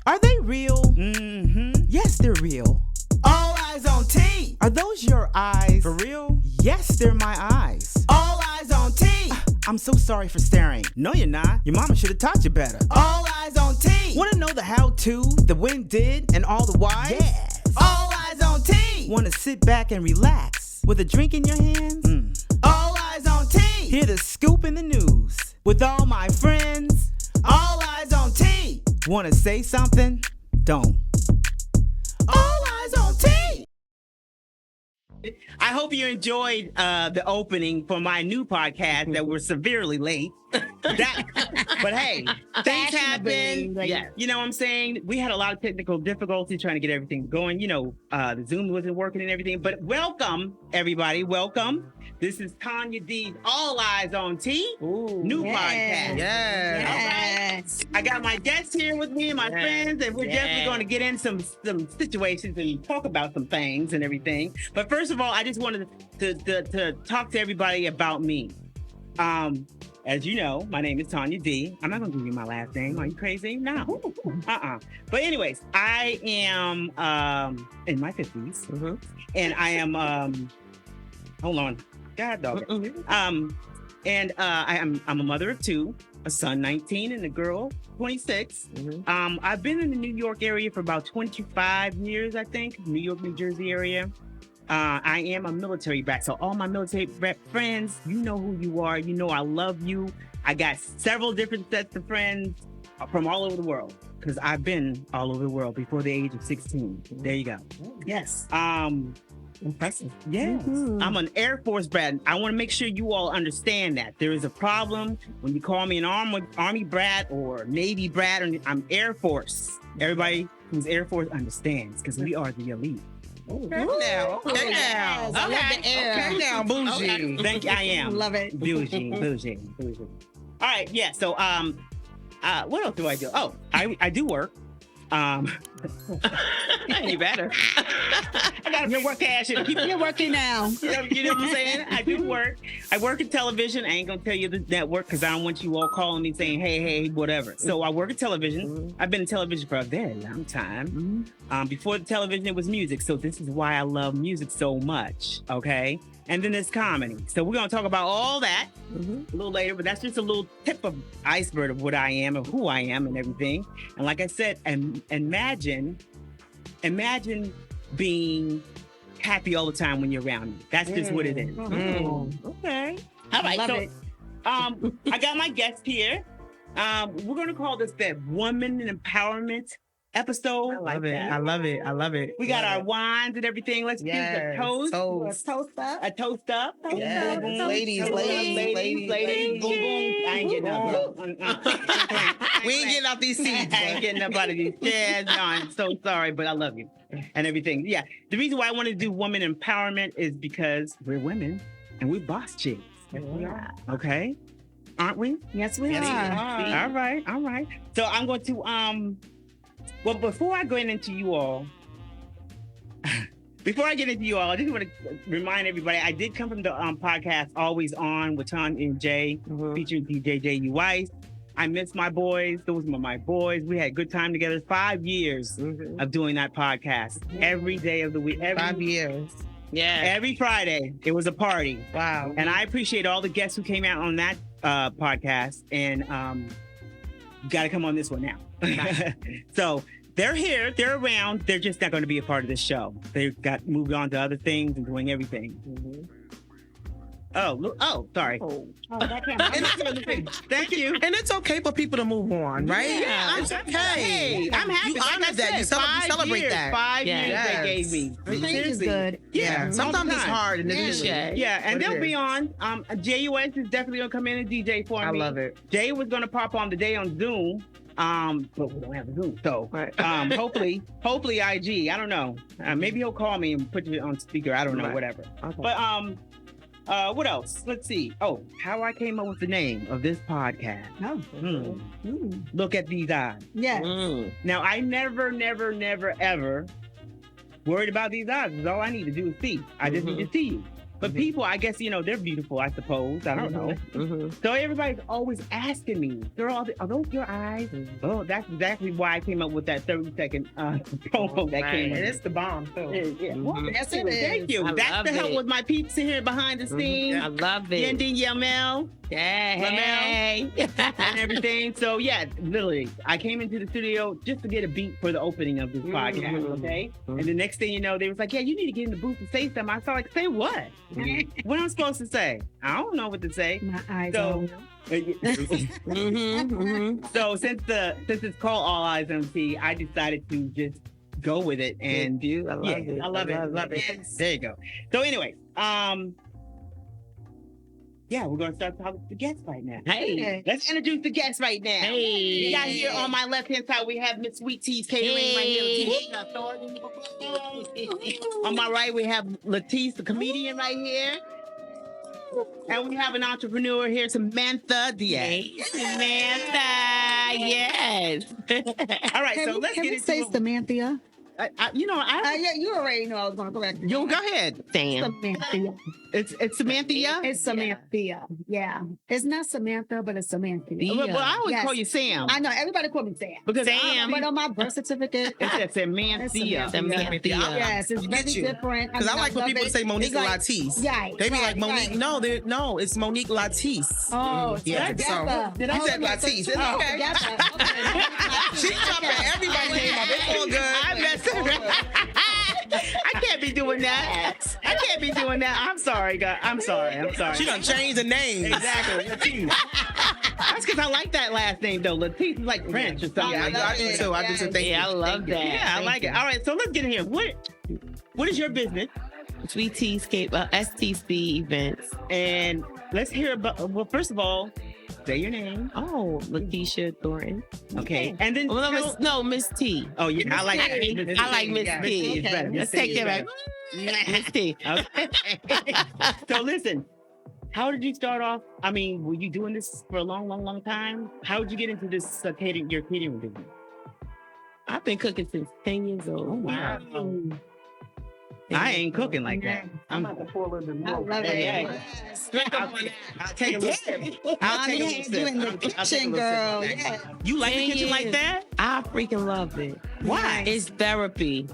Are they real? Mm-hmm. Yes, they're real. All Eyz On T. Are those your eyes? For real? Yes, they're my eyes. All Eyz On T. I'm so sorry for staring. No, you're not. Your mama should have taught you better. All Eyz On T. Want to know the how-to, the when did, and all the whys? Yes. All Eyz On T. Want to sit back and relax with a drink in your hands? All Eyz On T. Hear the scoop in the news with all my friends. All Eyz On T. Want to say something? Don't. All Eyz On T. I hope you enjoyed the opening for my new podcast that we're severely late. But hey, things happen. Yeah. You know what I'm saying? We had a lot of technical difficulty trying to get everything going. You know, the Zoom wasn't working and everything. But welcome, everybody. Welcome. This is Tanya D's All Eyz On T. New podcast. Yes. I got my guests here with me and my friends, and we're definitely going to get in some situations and talk about some things and everything. But first of all, I just wanted to talk to everybody about me. As you know, my name is Tanya D. I'm not going to give you my last name. Are you crazy? No. But anyways, I am in my 50s, and I am hold on. God dog. And I'm a mother of two, a son 19 and a girl 26. I've been in the New York area for about 25 years, I think. New York, New Jersey area. I am a military brat. So all my military brat friends, you know who you are. You know I love you. I got several different sets of friends from all over the world because I've been all over the world before the age of 16. There you go. Yes. Impressive. Yes. I'm an Air Force brat. I want to make sure you all understand that. There is a problem when you call me an Army brat or Navy brat. I'm Air Force. Everybody who's Air Force understands because we are the elite. Okay now, bougie. Okay. Thank you. I am. Love it. Bougie. All right. Yeah. So, what else do I do? Oh, I do work. You better. I got to work cash. You're working now. You know what I'm saying? I do work. I work in television. I ain't gonna tell you the network because I don't want you all calling me saying, hey, whatever. So I work in television. I've been in television for a very long time. Before the television, it was music. So this is why I love music so much. Okay. And then there's comedy. So we're gonna talk about all that a little later, but that's just a little tip of iceberg of what I am, of who I am and everything. And like I said, imagine being happy all the time when you're around me. That's just what it is. Okay. All right. Love so, it. I got my guest here. We're going to call this the Woman Empowerment episode. I love it. We got our wines and everything. Let's give a toast. A toast up. Yes. Ladies. Boom, boom. I ain't getting up. We ain't getting out these seats. I ain't getting up out of these chairs. No, I'm so sorry, but I love you and everything. Yeah. The reason why I wanted to do woman empowerment is because we're women and we're boss chicks. Yes, we are. Okay. Aren't we? Yes, we are. All right. So I'm going to well, before I get into you all, I just want to remind everybody, I did come from the podcast Always On with Tanya and Jay, featuring DJ J.U. Weiss. I miss my boys. Those were my boys. We had a good time together. 5 years of doing that podcast every day of the week. 5 years. Yeah. Every Friday, it was a party. Wow. And I appreciate all the guests who came out on that podcast. And you got to come on this one now. So they're here, they're around, they're just not going to be a part of this show. They got moved on to other things and doing everything. Oh, sorry. That can't Thank you. And it's okay for people to move on, right? Yeah, it's okay. Hey, I'm happy. You honor that. You celebrate that. 5 years they gave me. Change is good. Yeah. Sometimes it's hard and it's Yeah, and they'll be on. JUS is definitely going to come in and DJ for me. I love it. Jay was going to pop on today on Zoom. But we don't have a Zoom. So, hopefully IG. I don't know. Maybe he'll call me and put you on speaker. I don't know, whatever. Okay. But, what else? Let's see. Oh, how I came up with the name of this podcast. Look at these eyes. Yes. Now, I never, ever worried about these eyes. Because all I need to do is see. I just need to see you. But people, I guess, they're beautiful, I suppose. I don't know. So everybody's always asking me, girl, are those your eyes? Oh, that's exactly why I came up with that 30-second promo that came in. And it's the bomb, too. Yeah. Well, Yes, it is. thank you. I That's love the help it. with my pizza here behind the scenes. I love it. Yending Yamel Hey. and everything. So yeah, literally, I came into the studio just to get a beat for the opening of this podcast, okay? And the next thing you know, they was like, yeah, you need to get in the booth and say something. I started like, say what? What am I supposed to say? I don't know what to say. My eyes So, on. so since it's called All Eyes on T, I decided to just go with it. And you, I love it. I love it. There you go. So anyway, yeah, we're gonna start talking to the guests right now. Hey. Let's introduce the guests right now. Hey. We got here on my left-hand side, we have Miss Sweet Tea's Catering right here. On my right, we have Latisse, the comedian right here. And we have an entrepreneur here, Samantha Diaz. Samantha, yes. All right, so let's Can get we into say it. Samantha? Yeah, You already know I was going to correct you. you go ahead. Sam. Samantha. It's Samantha. It's Samantha. Yeah. It's not Samantha, but it's Samantha. Well, I always Yes. call you Sam. I know. Everybody call me Sam. Because Sam. But on my birth certificate, It says Samantha. It's Samantha. yes, it's very you. different. Because I like when love people it. say Monique It's like- Latisse. Right, They be right, like Monique. right. No, it's Monique Latisse. Oh, it's Yeah, together. so- I said Latisse. It's Oh, okay. together. Okay. She's chopping everybody's name up. It's all good. I messed around. I can't be doing that. I can't be doing that. I'm sorry, God. I'm sorry. She done changed the name. Exactly. Latisse. That's because I like that last name though. Latisse is like French or something. Yeah, like I that. do too. I do too. Thank Yeah, I you. love that. Yeah, I like it. All right, so let's get in here. What is your business? Sweet Tea STC events. And let's hear about. Well, first of all, say your name. Oh, Lakeisha Thornton. Okay, and then Well, no, Miss T. oh yeah, I like I like Miss Yeah, T. is better. Let's Miss T take is it back. Miss T. Okay. So listen, how did you start off? I mean, were you doing this for a long time? How did you get into this your catering business? I've been cooking since 10 years old. Wow. I ain't cooking like that. I'm about to pour a little bit I more. love it. Yeah. I'll take a little sip. I'll take a little sip. You in the I'll take a kitchen, little sip. girl. Yeah. You like the 10 kitchen like years. that? I freaking love it. Why? It's therapy.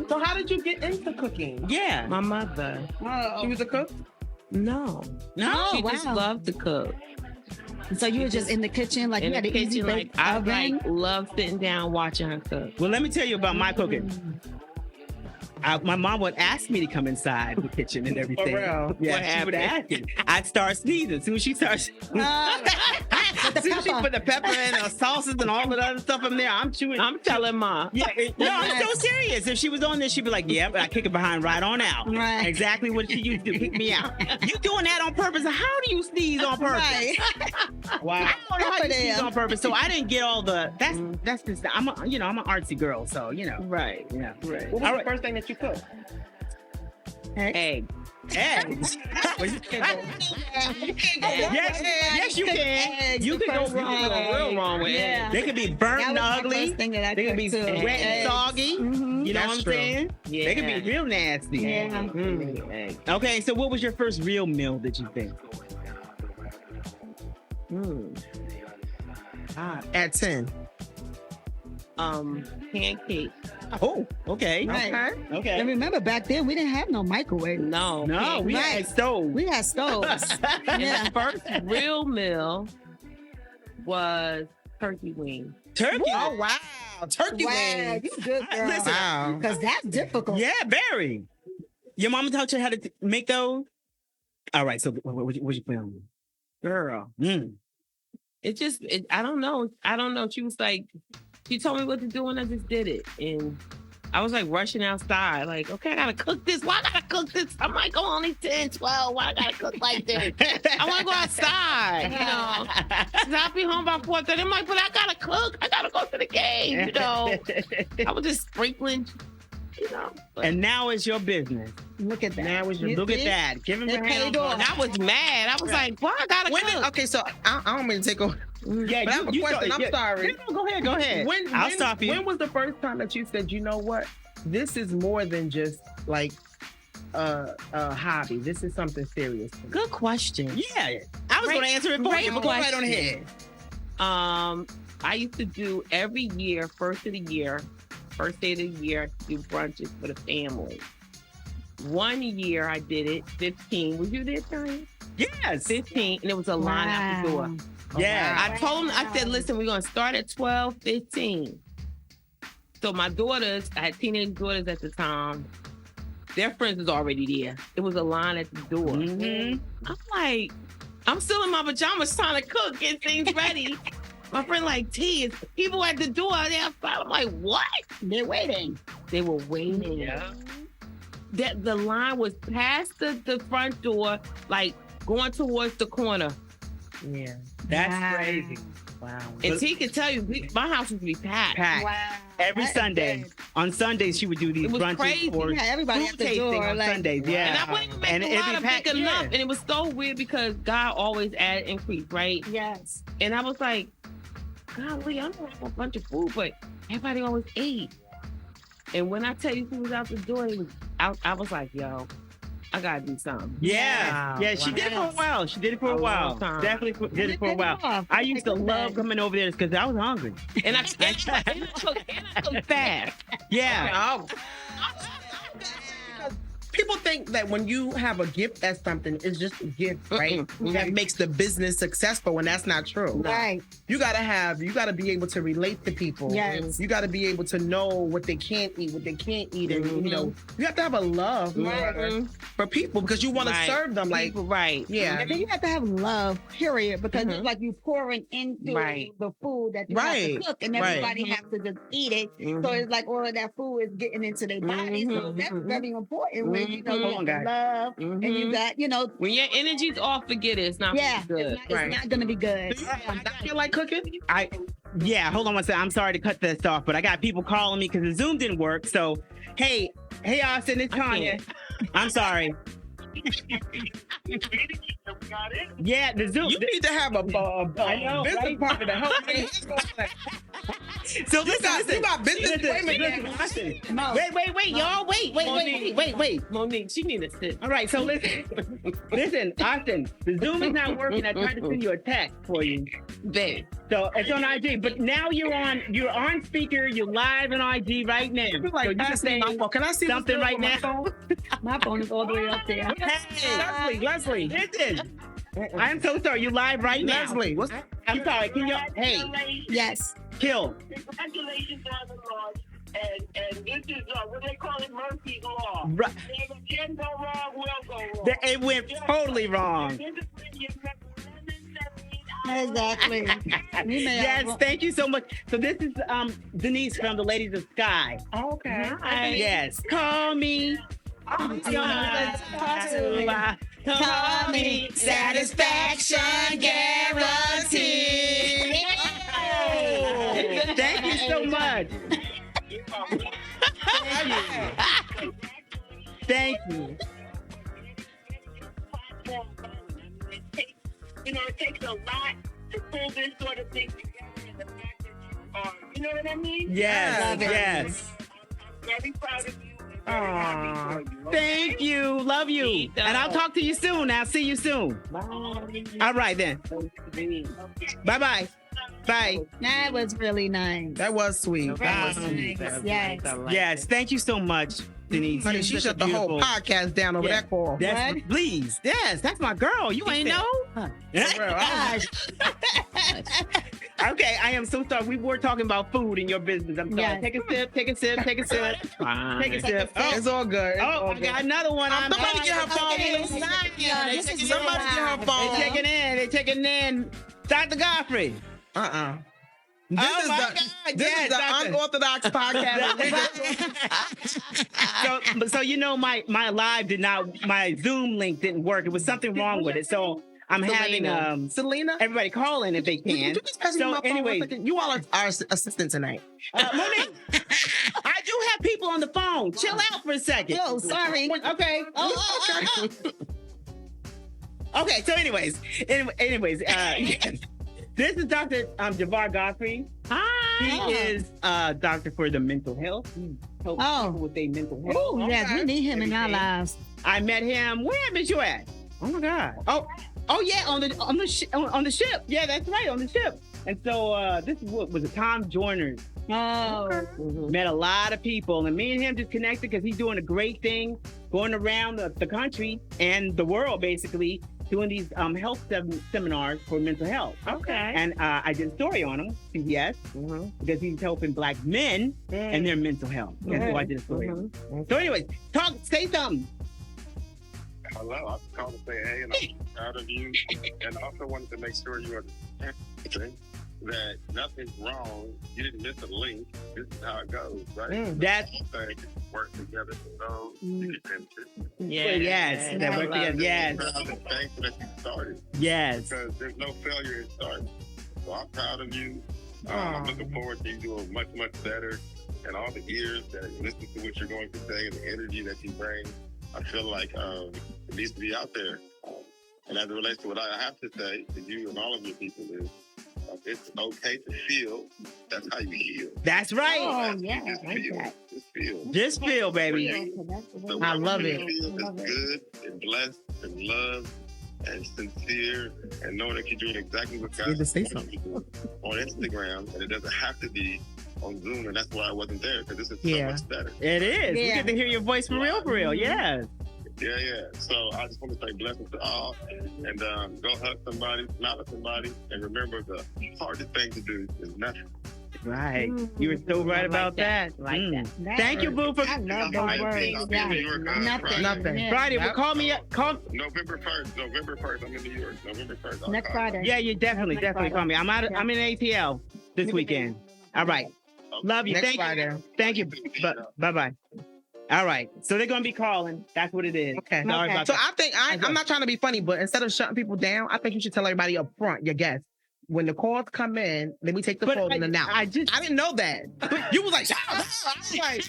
So how did you get into cooking? Yeah. My mother. Oh. She was a cook? No. No. She just wow. loved to cook. So you were just in the kitchen, like In you had the an easy kitchen, like bake I oven? love sitting down watching her cook. Well, let me tell you about my cooking. My mom would ask me to come inside the kitchen and everything. For real? Yeah, she would ask me. I'd start sneezing as soon as she starts. As soon as she put the pepper and the sauces and all the other stuff in there, I'm chewing. I'm telling Mom. Yeah, no, I'm so serious. If she was on there, she'd be like, "Yep," I kick her behind right on out. Right. Exactly what she used to kick me out. You doing that on purpose? How do you sneeze on purpose? Right. Wow. I don't know how you sneeze them. on purpose. So I didn't get all the. That's just. I'm an artsy girl. So Right. Yeah. Right. What was All the right. first thing that you cooked? Egg. Eggs. Well, you can't go. Yes, you can. Eggs, You the can go first wrong. thing. Real wrong with Yeah. They could be burnt That and was my ugly. first thing that I They could be cooked, too. wet and Eggs. soggy. Mhm. You know That's what I'm true. saying? Yeah. They could be real nasty. Yeah. Mm. Okay, so what was your first real meal that you think? At 10. Pancake. Oh, okay. Right. Okay. And remember, back then we didn't have no microwave. No. No, we Right. had stove. We had stoves. Yeah. The first real meal was turkey wing. Turkey. Oh, wow. Turkey Wow, wings. you good girl. Listen, Wow. Because that's difficult. Yeah, very. Your mama taught you how to make those? All right, so what you film? Girl. I don't know. She was like, she told me what to do and I just did it. And I was like rushing outside, like, okay, I gotta cook this. Why I gotta cook this? I'm like, oh, only 10, 12. Why I gotta cook like this? I wanna go outside, I'll be home by 4:30. I'm like, but I gotta cook. I gotta go to the game, I was just sprinkling, And now it's your business. Look at that. Now it's your, You look at see? that. Give him It a hand. paid off. And I was mad. I was like, why I gotta cook? Okay, so I don't mean to take over. Yeah, But I have a question. I'm sorry. No, go ahead. I'll stop you. When was the first time that you said, you know what? This is more than just like a hobby. This is something serious. Good question. Yeah, I was going to answer it for you, but go right on ahead. I used to do every year, first day of the year, do brunches for the family. One year I did it, 15. Was you there, Tanya? Yes. 15, and it was a line out the door. Yeah. I told them, I said, listen, we're going to start at 12, 15. So my daughters, I had teenage daughters at the time, their friends was already there. It was a line at the door. Mm-hmm. I'm like, I'm still in my pajamas trying to cook, get things ready. My friend like, T, it's people at the door. They're outside. I'm like, what? They're waiting. They were waiting. Yeah. That the line was past the front door, like going towards the corner. Yeah. That's crazy. Wow. And T can tell you, my house would be packed. Wow. Every That is Sunday. good. On Sundays, she would do these It was brunches crazy. for Yeah, everybody food at the tasting door, on like- Sundays. Yeah. And I wouldn't make And a it'd lot be of packed, big enough. yeah. And it was so weird because God always added increase, right? Yes. And I was like, golly, I don't have a bunch of food, but everybody always ate. And when I tell you who was out the door, it was out. I was like, yo, I gotta do something. Yeah. Wow. Yeah, she did it for a while. She did it for a A while. long time. Definitely did it for a while. I used to love coming over there because I was hungry. And I cooked fast. Yeah. Oh. People think that when you have a gift at something, it's just a gift, right? Mm-mm. That makes the business successful, when that's not true. Right. You gotta be able to relate to people. Yes. You gotta be able to know what they can't eat, what they can't eat, and you know, you have to have a love for people because you want to Right. serve them. Like, People, right. yeah, And then you have to have love, period, because Mhm. it's like you pouring into Right. the food that you have Right. to cook, and Right. everybody has to just eat it. Mhm. So it's like all of that food is getting into their body. So Mhm. that's very important when you know Mhm. you Hold on, have guys. love and you Mhm. got, you know, When your energy's off, forget it. It's not yeah, good. it's not going to be good. do you like cooking? Yeah, hold on one second. I'm sorry to cut this off, but I got people calling me because the Zoom didn't work. So, hey, Austin, it's I Tanya. I'm sorry. Yeah, the Zoom. You need to have a I know, business right? partner to help me. So listen, you got business listen, listen. Wait, y'all. Wait. Monique, she need to sit. All right, so listen, Austin, the Zoom is not working. I tried to send you a text for you. Babe. So it's on IG, but now you're on speaker, you're live on IG right now. Like, so you can say can I see something right now? My phone is all the way up there. Hey, Leslie, listen. I am so sorry. You live right now. Leslie, what's I'm sorry. Can you? Hey, Yes. Kill. Congratulations on the launch. And this is what they call it, Murphy's Law. Right. If it can go wrong, will go wrong. It went totally wrong. This is when you remember Exactly. We may Yes, have- thank you so much. So this is Denise from the Ladies of Sky. okay? Yes. Call me. Call me satisfaction guarantee. Oh, thank you so much. Thank you. it takes a lot to pull this sort of thing together, and the fact that you are, you know what I mean? Yes, yes. I'm very proud of you. And very happy for you. Thank you. Love you. And I'll talk to you soon. I'll see you soon. All right then. Bye-bye. Bye. That was really nice. That was sweet. That was sweet. Yes. Yes. Thank you so much, Denise. Honey, You're she such a shut the whole beautiful- podcast down over Yeah. that call. That's, What? please. Yes, that's my girl. You ain't know? Gosh. Okay, I am so sorry. We were talking about food in your business. I'm sorry. Yes. Take a sip, take a sip, take a sip. Take a sip. Oh, It's all good. It's all I good. got another one. Somebody get her phone. Somebody Somebody get her They phone. checking in. They checking in. Dr. Godfrey. This Oh is my the, God, this yes, is the Doctor. unorthodox podcast. So you know my live did not, my Zoom link didn't work. It was something wrong with it. So I'm having Selena, everybody call in if they you can. just pass me So my phone anyway, one second? You all are our assistant tonight. Monique, I do have people on the phone. Chill out for a second. Oh, sorry. Okay. Okay. So anyways, yes. This is Dr. Javar Godfrey. Hi. He is a doctor for the mental health. He helps people with their mental health. Oh, yes, we need him in our Everything. lives. I met him. Where I met you at? Oh my God. Oh yeah, on the ship. Yeah, that's right, on the ship. And so this is what was a Tom Joyner's. Oh, Met a lot of people, and me and him just connected because he's doing a great thing, going around the country and the world basically, doing these health seminars for mental health. Okay. And I did a story on him, CBS, because he's helping Black men and their mental health. And so I did a story on him. So anyways, say something. Hello, I was calling to say hey, and I'm proud of you. And I also wanted to make sure you understand that nothing's wrong. You didn't miss a link. This is how it goes, right? That's things work together so you can yes, that worked together. Yes, thankful that you started. Yes. Because there's no failure in starting. So I'm proud of you. I'm looking forward to you doing much, much better. And all the ears that listen to what you're going to say and the energy that you bring, I feel like it needs to be out there. And as it relates to what I have to say to you and all of your people is, it's okay to feel. That's how you heal. That's right. oh yeah, Just I like feel. that. Just feel. Just feel, baby. So I love whatever it. you feel is good and blessed and loved and sincere and knowing that you're doing exactly what God Need to say wants you to do on Instagram, and it doesn't have to be on Zoom, and that's why I wasn't there, because this is so Yeah. much better. It is. We Yeah. get to hear your voice for real. Yes. Yeah. So I just want to say blessings to all, and go hug somebody, smile at somebody, and remember the hardest thing to do is nothing. Right. You were so right about that. Like that. Thank you, Boo, for I love those I'll be words. in Yeah. New York, Nothing. Nothing. Yeah. Friday. Well, Yep. call me up. November 1st. I'm in New York. November 1st. I'll Next call you. Friday. Yeah, you definitely Friday. call me. I'm out. Yeah. I'm in ATL this weekend. All right. Love you. Next Thank Friday. you. Thank you. Bye bye. All right. So they're gonna be calling. That's what it is. Okay. Sorry about So that. I think I'm not trying to be funny, but instead of shutting people down, I think you should tell everybody up front, your guests, when the calls come in, let me take the But phone and announce. I just I didn't know that. You was like, I was like,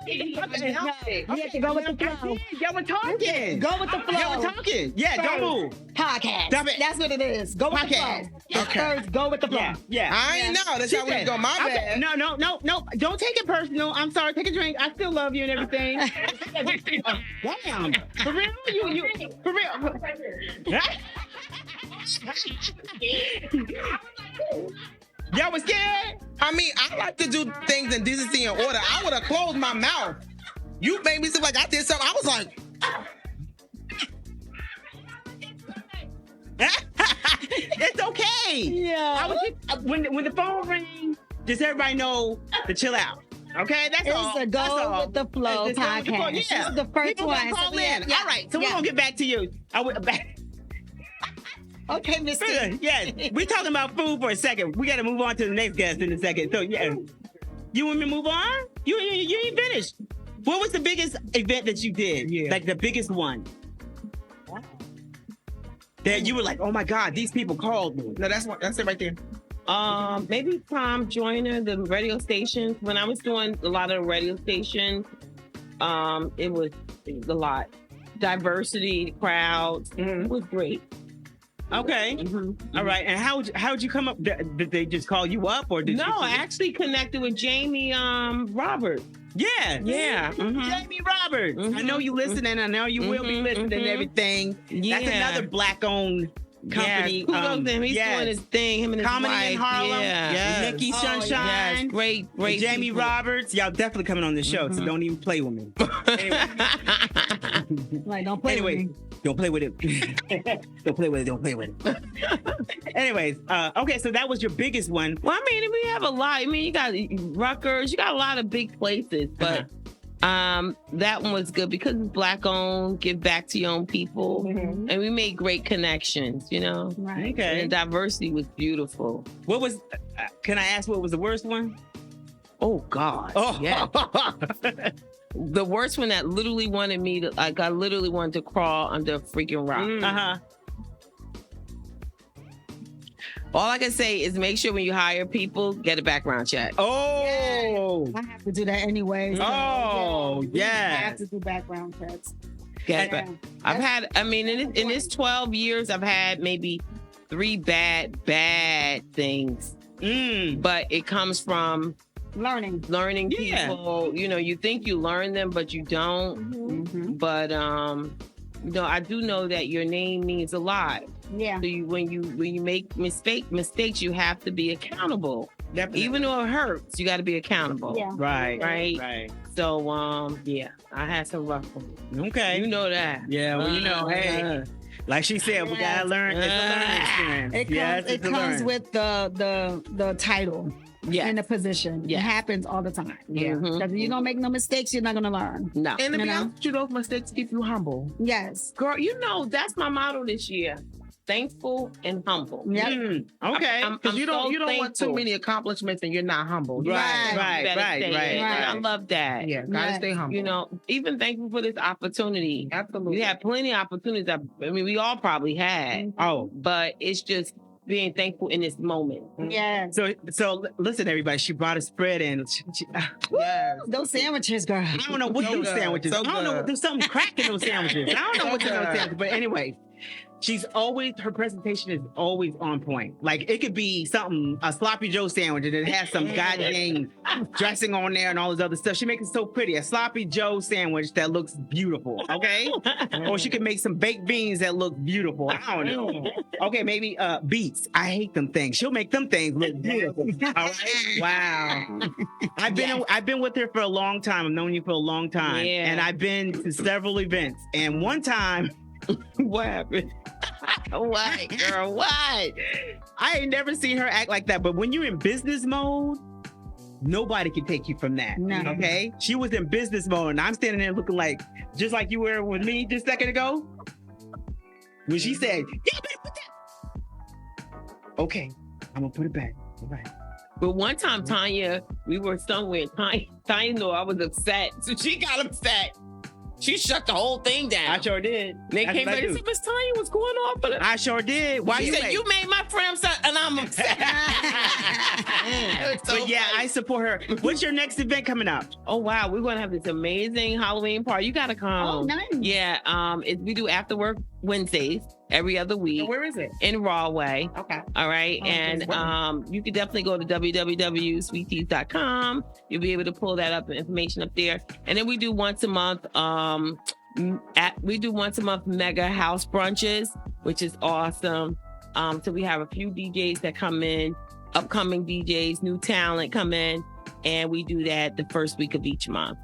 You have to go with the flow. Yeah, we're talking. Go with the flow. Yeah, we're talking. Yeah, don't move. Podcast. Stop it. That's what it is. Go with the Podcast. flow. Okay. First, go with the flow. Yeah. I ain't know. That's She how we said- go. My Okay, bad. No. Don't take it personal. I'm sorry. Take a drink. I still love you and everything. Damn. For real? You for real? Y'all was scared? I mean, I like to do things in decency and order. I would have closed my mouth. You made me seem like I did something. I was like, It's okay. Yeah. I was just, when the phone rings, just everybody know to chill out. Okay, that's all. It's a That's Go all. with the Flow Just go with the flow. podcast. Yeah. This is the first People one. gonna call So yeah, in. yeah, All right, so yeah. we're gonna get back to you. I went back. Okay, Mr. Yes, we're talking about food for a second. We got to move on to the next guest in a second. So yeah, you want me to move on? You ain't finished. What was the biggest event that you did? Yeah. Like the biggest one that you were like, oh my God, these people called me. no, that's it right there. Maybe Tom Joyner, the radio stations. When I was doing a lot of radio stations, it was a lot. Diversity, crowds. It was great. Okay, all right. And how'd you come up? Did they just call you up, or did No, you? I actually connected with Jamie Roberts. Yeah. Yeah. Jamie Roberts. I know you listening. I know you will be listening and everything. Yeah. That's another black-owned company. Yeah, kudos to him. He's doing his thing. Him and his Comedy wife. in Harlem. Yeah. Yes. Nikki Sunshine. Yes. Great. And Jamie people. Roberts. Y'all definitely coming on the show, so don't even play with me. Anyway, Like, don't play with anyway, me. don't play with it. Don't play with it. Don't play with it. Anyways, okay, so that was your biggest one. Well, I mean, we have a lot. I mean, you got Rutgers. You got a lot of big places, but that one was good because it's black owned. Give back to your own people, and we made great connections. You know, Right. Okay. and the diversity was beautiful. What was? Can I ask what was the worst one? Oh God. Oh, yeah. The worst one that literally wanted me to, like, I literally wanted to crawl under a freaking rock. All I can say is make sure when you hire people, get a background check. Oh. I have to do that anyway. So, Oh, yeah. I yes. have to do background checks. get better. I've had, I mean, in this 12 years, I've had maybe 3 bad things. But it comes from Learning people. You know, you think you learn them, but you don't. But you know, I do know that your name means a lot. Yeah. So when you make mistakes, you have to be accountable. Definitely. Even though it hurts, you got to be accountable. Yeah. Right. So yeah, I had some rough ones. Okay. You know that. Yeah, well, you know, hey, like she said, we gotta learn. It's a learning experience. It comes with the title and the position. Yeah. It happens all the time. Yeah. Because if you don't make no mistakes, you're not gonna learn. No. And to You be know? honest with you, those mistakes keep you humble. Yes. Girl, you know, that's my motto this year. Thankful and humble. Yep. Okay. Because you don't want too thankful. many accomplishments and you're not humble. Right. And I love that. Yeah, gotta stay humble. You know, even thankful for this opportunity. Absolutely. We had plenty of opportunities. I mean, we all probably had. Oh, But it's just being thankful in this moment. Yes. so listen, everybody. She brought a spread in. Yes. Those sandwiches, girl. I don't know what So those good. sandwiches. So I don't know. good. There's something cracked in those sandwiches. I don't know what's in those good. sandwiches. But anyway, her presentation is always on point. Like it could be something, a sloppy Joe sandwich, and it has some goddamn dressing on there and all this other stuff. She makes it so pretty. A sloppy Joe sandwich that looks beautiful. Okay. Or she could make some baked beans that look beautiful. I don't know. Okay, maybe beets. I hate them things. She'll make them things look beautiful. All right. Wow. I've been with her for a long time. I've known you for a long time. Yeah. And I've been to several events. And one time, What happened? What, girl? What? I ain't never seen her act like that. But when you're in business mode, nobody can take you from that. No. Okay? She was in business mode, and I'm standing there looking like, just like you were with me just a second ago. When she said, "Yeah, better put that." Okay, I'm gonna put it back. All right. But one time, Tanya, we were somewhere. Tanya knew I was upset, so she got upset. She shut the whole thing down. I sure did. They That's came what I back and do. said, Miss Tanya, what's going on? But I sure did. Why she you said, late? you made my friend upset, and I'm upset. It was so But yeah, funny. I support her. What's your next event coming up? Oh wow, we're gonna have this amazing Halloween party. You gotta come. Oh, nice. Yeah, we do after work Wednesdays every other week So where is it? in Rahway. Okay. All right, Oh, and you can definitely go to www.sweetteas.com. You'll be able to pull that up, information up there. And then we do once a month. We do once a month mega house brunches, which is awesome. So we have a few DJs that come in, upcoming DJs, new talent come in, and we do that the first week of each month.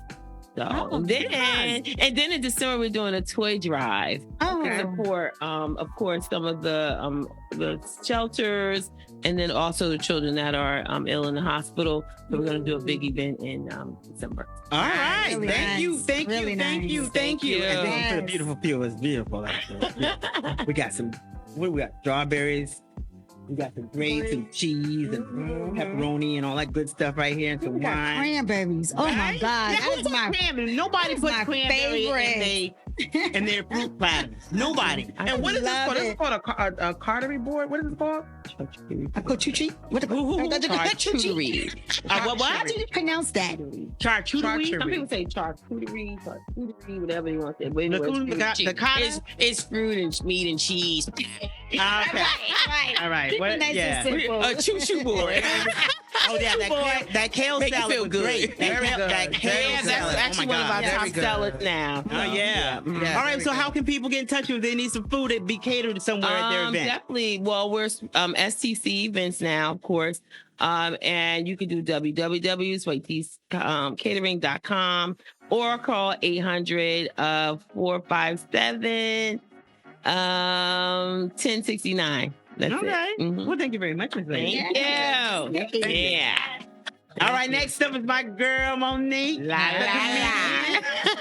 So then in December we're doing a toy drive to support, of course, some of the shelters, and then also the children that are ill in the hospital. So we're going to do a big event in December. All right. Really Thank nice. you. Thank Really you. Thank nice. you. Thank you. And thank you for the Yes. beautiful view. It's beautiful. We got some, what we got? Strawberries. We got some grapes and cheese and pepperoni and all that good stuff right here, and some We got wine. cranberries. Oh my Right? God. Yeah, That who is put my cranberry? Nobody that's put my cranberry in their fruit platter. Nobody. And what is this love called? This is it. called a cartery board. What is it called? A cochuchi? What the Charcuterie. What? How do you pronounce that? Charcuterie? Some people say charcuterie, whatever you want to say. But anyway, The cotta? it's fruit and meat and cheese. Ah, okay. Right. All right. Keep What? it nice Yeah. and simple. A choo-choo board. Oh yeah, that kale Make you salad feel was good. great. Very good. That kale Yeah, salad. that's actually oh my one of our God. top Very good. sellers now. Oh yeah. Yeah, All right. very So good. how can people get in touch with you if they need some food that be catered somewhere at their event? Definitely. Well, we're STC events now, of course. And you can do www.sweetteascatering.com or call 800-457 1069. That's Okay. it. Mhm. Well, thank you very much, Miss Lady. Thank you. Yeah. All right. Next up is my girl Monique. La, la, la.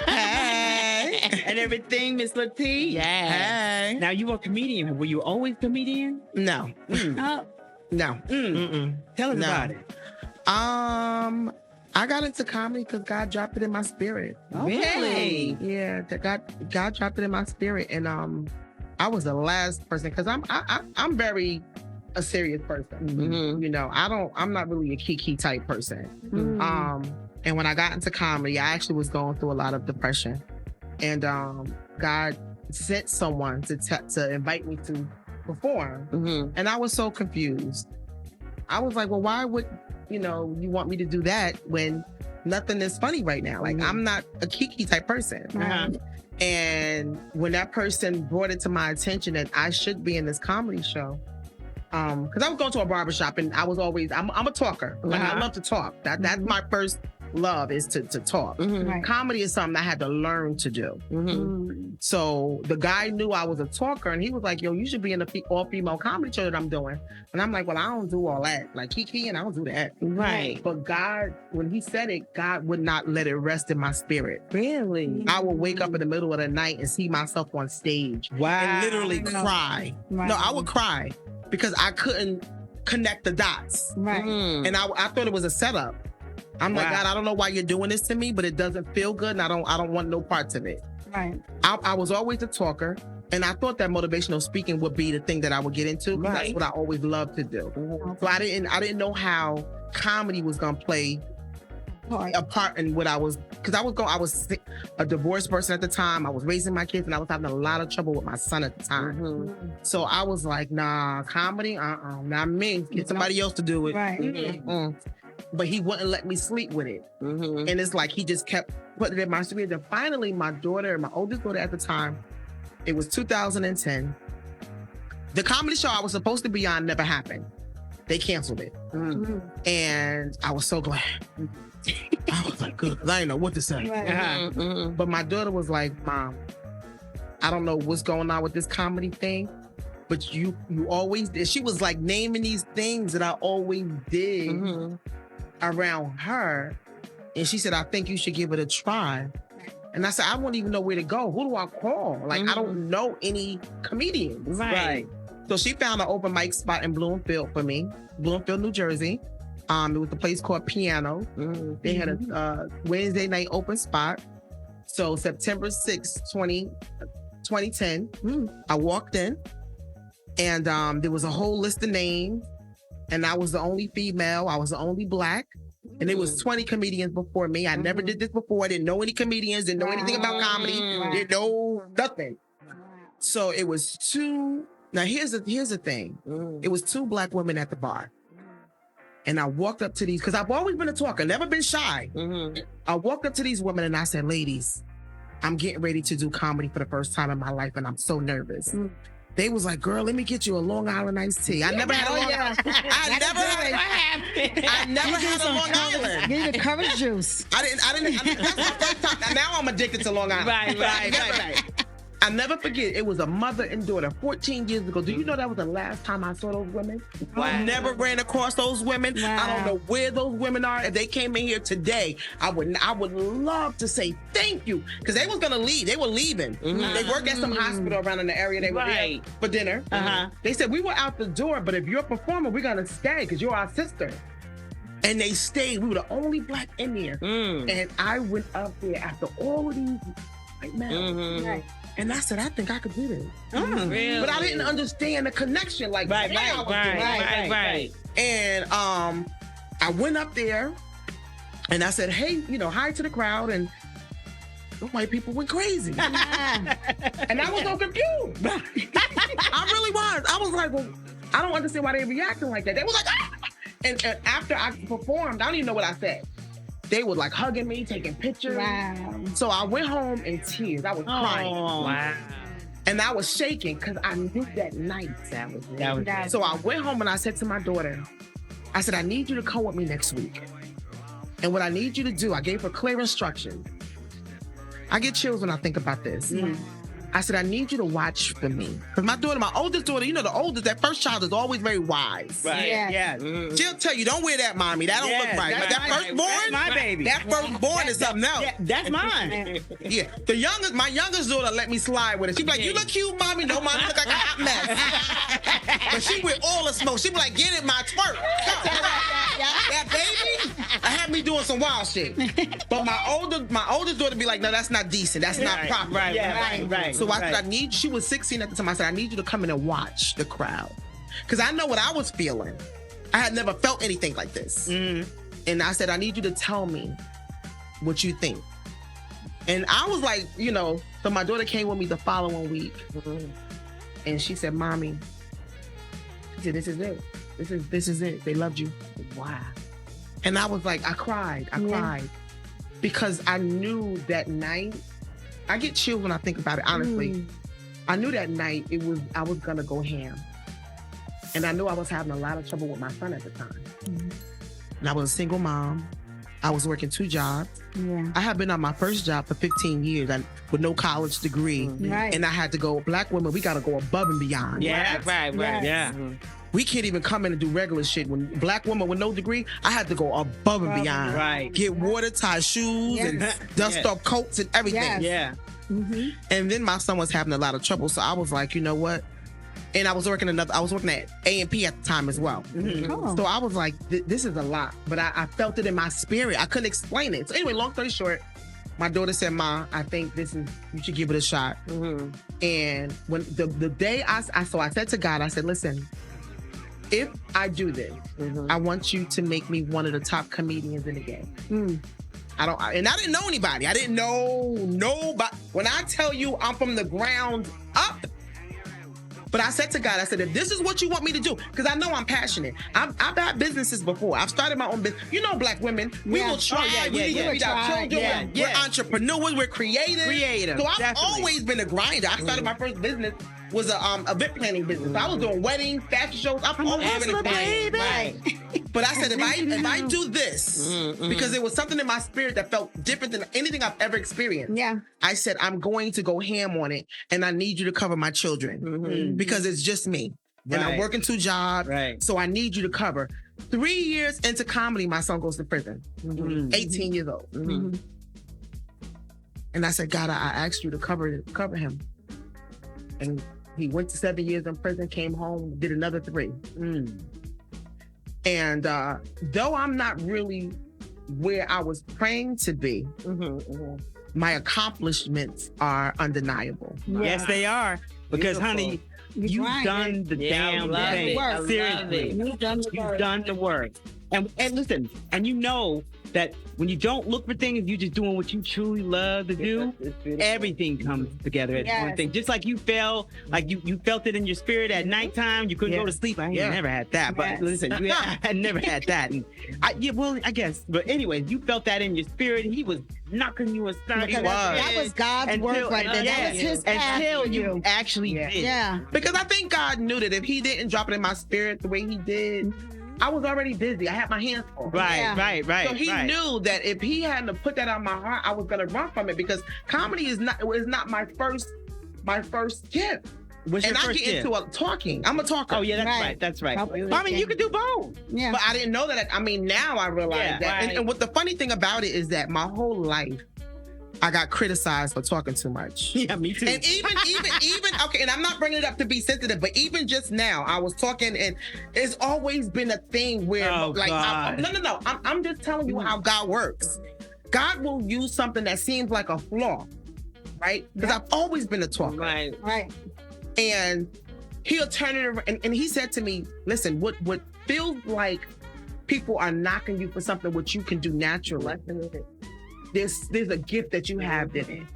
Hey. And everything, Miss Latif. Yeah. Hey. Now you were a comedian. Were you always a comedian? No. Oh, No. Tell us No. about it. I got into comedy because God dropped it in my spirit. Really? Yeah, God dropped it in my spirit, and I was the last person because I'm very a serious person. Mhm. You know, I'm not really a kiki type person. mm. And when I got into comedy, I actually was going through a lot of depression, and God sent someone to invite me to perform. Mm-hmm. And I was so confused. I was like, well, why would, you want me to do that when nothing is funny right now? Like, I'm not a Kiki type person. Uh-huh. And when that person brought it to my attention that I should be in this comedy show, because I was going to a barbershop and I was always, I'm a talker. Like, I love to talk. That's my first love, is to talk. Mm-hmm. Right. Comedy is something I had to learn to do. Mm-hmm. So the guy knew I was a talker, and he was like, yo, you should be in the all-female comedy show that I'm doing. And I'm like, well, I don't do all that. Like, Kiki, and I don't do that. Right. But God, when he said it, God would not let it rest in my spirit. Really? I would wake up in the middle of the night and see myself on stage Wow. and literally cry. Right. No, I would cry because I couldn't connect the dots. Right. Mm. And I thought it was a setup. I'm like, Wow. God, I don't know why you're doing this to me, but it doesn't feel good, and I don't want no parts of it. Right. I was always a talker, and I thought that motivational speaking would be the thing that I would get into, because that's Right. what I always loved to do. So I didn't know how comedy was gonna play a part in what I was, because I was a divorced person at the time. I was raising my kids, and I was having a lot of trouble with my son at the time. Mm-hmm. So I was like, nah, comedy, not me. Get somebody else to do it. Right. Mm-mm. But he wouldn't let me sleep with it. Mm-hmm. And it's like he just kept putting it in my spirit. And finally, my oldest daughter at the time, it was 2010. The comedy show I was supposed to be on never happened. They canceled it. Mm-hmm. And I was so glad. I was like, good. I didn't know what to say. Right. Uh-huh. Mm-hmm. But my daughter was like, Mom, I don't know what's going on with this comedy thing, but you always did. She was like naming these things that I always did Mm-hmm. around her. And she said, I think you should give it a try. And I said, I won't even know where to go. Who do I call? Like, I don't know any comedians. Right. So she found an open mic spot in Bloomfield for me, Bloomfield, New Jersey. It was a place called Piano. Mm-hmm. They had a Wednesday night open spot. So September 6th, 2010, I walked in, and there was a whole list of names, and I was the only female. I was the only Black. And there was 20 comedians before me. I never did this before. I didn't know any comedians, didn't know anything about comedy, didn't know nothing. So it was two. Now here's the thing. It was two Black women at the bar. And I walked up to these, because I've always been a talker, never been shy. Mm-hmm. I walked up to these women and I said, ladies, I'm getting ready to do comedy for the first time in my life, and I'm so nervous. They was like, girl, let me get you a Long Island iced tea. I never had a Long Island. I never had a Long Island. Give you the courage juice. I didn't. That's my first time. Now I'm addicted to Long Island. Right. I never forget. It was a mother and daughter 14 years ago. Do you know that was the last time I saw those women? I never ran across those women. Wow. I don't know where those women are. If they came in here today, I would love to say thank you, because they was gonna leave. They were leaving. They work at some hospital around in the area. They were there for dinner. They said, we were out the door, but if you're a performer, we're gonna stay because you're our sister. And they stayed. We were the only Black in there. And I went up there after all of these white men. Right. And I said, I think I could do this. Really? But I didn't understand the connection. Like, Right. And I went up there and I said, hey, hi to the crowd. And the white people went crazy. And I was so confused. I really was. I was like, well, I don't understand why they reacting like that. They was like, ah! And after I performed, I don't even know what I said. They were like hugging me, taking pictures. Wow. So I went home in tears. I was crying. Wow. And I was shaking because I knew that night that was it. So I went home and I said to my daughter, I said, I need you to come with me next week. And what I need you to do, I gave her clear instructions. I get chills when I think about this. I said, I need you to watch for me. Because my daughter, my oldest daughter, the oldest, that first child is always very wise. Right. Yeah. She'll tell you, don't wear that, mommy. That don't look right. But that firstborn, that's my baby. That firstborn is something else. Yeah, that's mine. Yeah. My youngest daughter let me slide with it. She be like, you look cute, mommy. No, mommy look like a hot mess. But she with all the smoke. She be like, get in my twerk. That baby, I had me doing some wild shit. But my oldest daughter be like, no, that's not decent. That's not proper. Right. So I said, she was 16 at the time. I said, I need you to come in and watch the crowd. Because I know what I was feeling. I had never felt anything like this. And I said, I need you to tell me what you think. And I was like, So my daughter came with me the following week, and she said, "Mommy," she said, "This is it. This is it. They loved you." Wow. And I was like, I cried because I knew that night. I get chills when I think about it. Honestly, I knew that night I was gonna go ham, and I knew I was having a lot of trouble with my son at the time. And I was a single mom. I was working 2 jobs. Yeah. I had been on my first job for 15 years with no college degree. Right. And I had to go, black women, we got to go above and beyond. Yeah, right. Yes. Yeah. We can't even come in and do regular shit. When black women with no degree, I had to go above and beyond. Right. Get watertight shoes and dust off coats and everything. Yes. Yeah. And then my son was having a lot of trouble. So I was like, you know what? And I was working at A&P at the time as well. Oh. So I was like, this is a lot. But I felt it in my spirit. I couldn't explain it. So anyway, long story short, my daughter said, "Ma, I think you should give it a shot." And when the day I said to God, I said, "Listen, if I do this, I want you to make me one of the top comedians in the game." I didn't know anybody. I didn't know nobody. When I tell you I'm from the ground up. But I said to God, I said, if this is what you want me to do, because I know I'm passionate. I've had businesses before. I've started my own business. You know, black women, we will try. We feed our children. We're entrepreneurs. We're creative. So I've always been a grinder. I started my first business was a event planning business. So I was doing weddings, fashion shows. I've always been a grinder. Right. But I said, if I do this, because it was something in my spirit that felt different than anything I've ever experienced. Yeah. I said, I'm going to go ham on it, and I need you to cover my children because it's just me. And I'm working 2 jobs, so I need you to cover. 3 years into comedy, my son goes to prison, 18 years old. And I said, God, I asked you to cover him. And he went to 7 years in prison, came home, did another 3. And though I'm not really where I was praying to be, my accomplishments are undeniable. Yes, they are. Because, honey, you've done the damn thing. Seriously. You've done the work. And listen, and you know that when you don't look for things, you're just doing what you truly love to do, everything comes together as one thing. Just like you felt it in your spirit at nighttime, you couldn't go to sleep. I never had that. But listen, I never had that. And I guess. But anyway, you felt that in your spirit. He was knocking you aside. That was God's work right there. That was his path until you actually did. Yeah. Because I think God knew that if he didn't drop it in my spirit the way he did, I was already busy. I had my hands full. Right. So he knew that if he hadn't put that on my heart, I was gonna run from it because comedy is not my first gift. What's and your I first get gift? into talking. I'm a talker. Oh yeah, that's right. I mean, you could do both. Yeah. But I didn't know that. I mean, now I realize that. And what the funny thing about it is that my whole life, I got criticized for talking too much. Yeah, me too. And even okay, and I'm not bringing it up to be sensitive, but even just now, I was talking, and it's always been a thing where, no. I'm just telling you how God works. God will use something that seems like a flaw, right? Because I've always been a talker. Right. And he'll turn it around, and he said to me, "Listen, what feels like people are knocking you for something which you can do naturally." There's a gift that you have in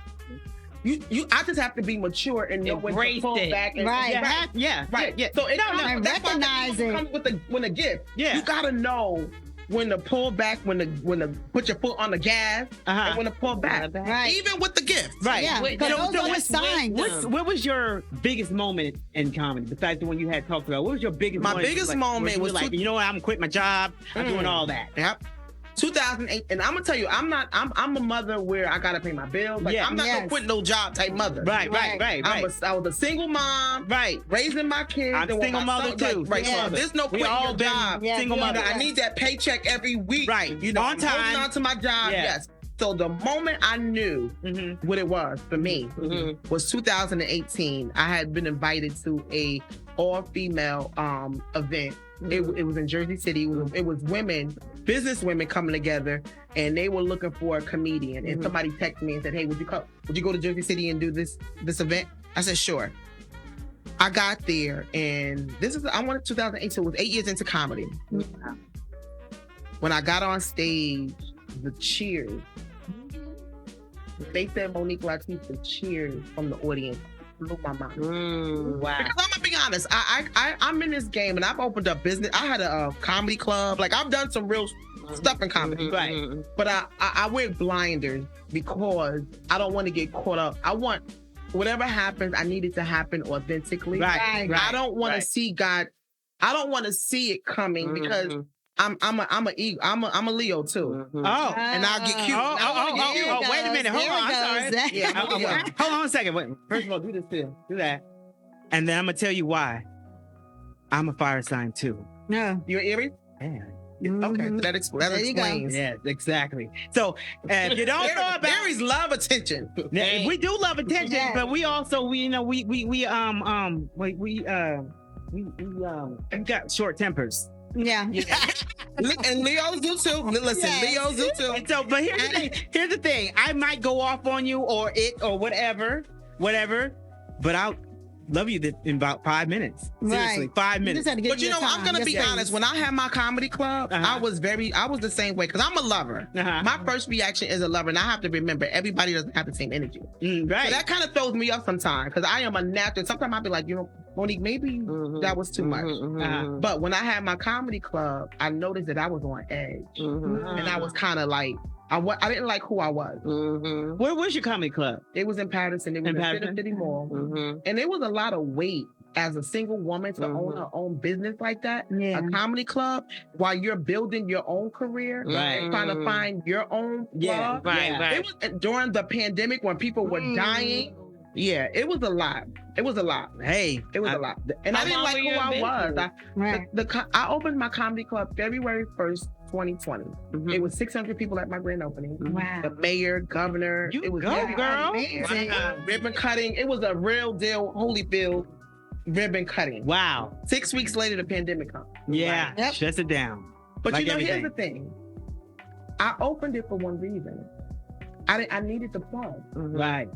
it. I just have to be mature and know when to pull back. And, Right. Yeah. So And recognize it. With a gift. Yeah. You gotta know when to pull back, when to put your foot on the gas, and when to pull back. Right. Even with the gift. Right. Yeah. Because those are the signs. What was your biggest moment in comedy besides the one you had talked about? What was your biggest moment? My biggest moment was like, you know what? I'm gonna quit my job. I'm doing all that. Yep. 2008, and I'm gonna tell you, I'm a mother where I gotta pay my bills. Like, I'm not gonna quit no job type mother. Right. I was a single mom, raising my kids. I'm a single mother too. So there's no quitting your job. Single mother. I need that paycheck every week. Right. You know, on time. Holding on to my job. Yes. So the moment I knew what it was for me was 2018. I had been invited to a all-female event. It was in Jersey City. It was women, business women coming together, and they were looking for a comedian. And somebody texted me and said, "Hey, would you go to Jersey City and do this event?" I said, "Sure." I got there, and I wanted 2008, so it was 8 years into comedy. When I got on stage, the cheers, They said Monique Latifah cheered from the audience. Blew my mind. Wow. Because I'm gonna be honest, I'm in this game and I've opened up business. I had a comedy club. Like I've done some real stuff in comedy, Right. But I wear blinders because I don't want to get caught up. I want whatever happens, I need it to happen authentically. Right. I don't want to see God. I don't want to see it coming because I'm a Leo too. Oh. And I'll get cute. Oh, wait a minute. Hold on. I'm sorry. Yeah, I'm a Leo. Hold on a second. Wait. First of all, do this too. Do that. And then I'm going to tell you why. I'm a fire sign too. No. You're Aries? Yeah. Okay, so that explains. Yeah, exactly. So if you don't know about Aries love attention. we do love attention, but we also we got short tempers. Yeah. And Leos do too. Listen, Leos do too. And so, but here's the thing. Here's the thing. I might go off on you or it or whatever, but I'll love you in about 5 minutes. Seriously, Right. 5 minutes. But you know, I'm gonna be honest. When I had my comedy club, I was the same way because I'm a lover. My first reaction is a lover, and I have to remember everybody doesn't have the same energy. Right. So that kind of throws me off sometimes because I am a natural. Sometimes I'll be like, Monique, maybe that was too much. But when I had my comedy club, I noticed that I was on edge, and I was kind of like. I didn't like who I was. Where was your comedy club? It was in Patterson. It was in Center City Mall. And it was a lot of weight as a single woman to own her own business like that. Yeah. A comedy club while you're building your own career, trying to find your own club. Right. It was during the pandemic when people were dying. Yeah, it was a lot. It was a lot. Hey, it was a lot. And I didn't like who I was. I opened my comedy club February 1st, 2020. It was 600 people at my grand opening. Wow. The mayor, governor. You it was go, girl. amazing. Ribbon cutting. It was a real deal Holyfield ribbon cutting. Wow. 6 weeks later, the pandemic comes. Yeah. Yep. Shuts it down. But Like everything. here's the thing. I opened it for one reason. I needed the plug. Right.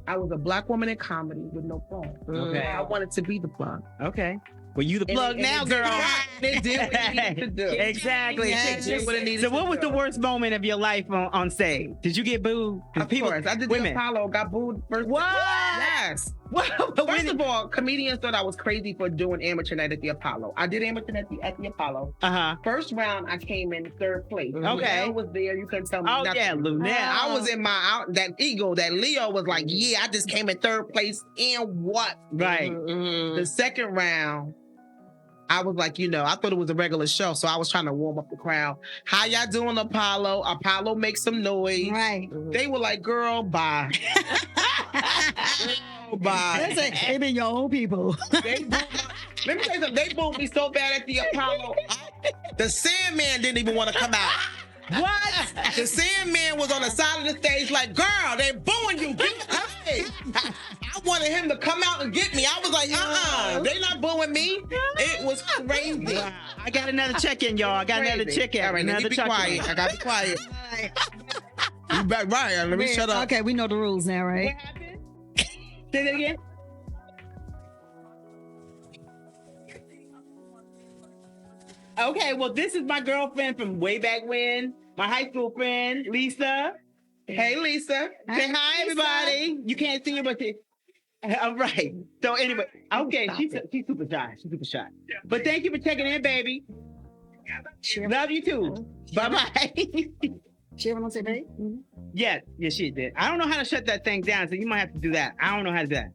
I was a Black woman in comedy with no plug. Okay. I wanted to be the plug. Okay. Well, you the plug now, girl. It did what it needed to do. Exactly. It did what it needed So to what was do. the worst moment of your life on stage? Did you get booed? Of course. I did the Apollo, got booed first. What? Yes. First of all, comedians thought I was crazy for doing amateur night at the Apollo. I did amateur night at the Apollo. First round, I came in third place. Okay. Lunell was there. You couldn't tell me Oh, nothing. yeah, Lunell. I was in my that ego, that Leo was like, yeah, I just came in third place. And what? Right. The second round, I was like, I thought it was a regular show, so I was trying to warm up the crowd. How y'all doing, Apollo? Apollo makes some noise. Right. They were like, girl, bye. Girl, bye. Listen, they been your own people. Let me tell you something. They booed me so bad at the Apollo. The Sandman didn't even want to come out. What? The Sandman was on the side of the stage like, girl, they booing you. Hey. I wanted him to come out and get me. I was like, they not booing me. It was crazy. Wow. I got another check-in, y'all. I got another check-in. All right, let me be quiet. I got to be quiet. You back right. Let me shut up. Okay, we know the rules now, right? What happened? Say that again. Okay, well, this is my girlfriend from way back when. My high school friend, Lisa. Hey, Lisa. Say hi, everybody. You can't see her, but all right. So anyway, okay, she's super shy. She's super shy. But thank you for checking in, baby. Love you too. Bye-bye. She ever say babe? Yes, she did. I don't know how to shut that thing down, so you might have to do that. I don't know how to do that.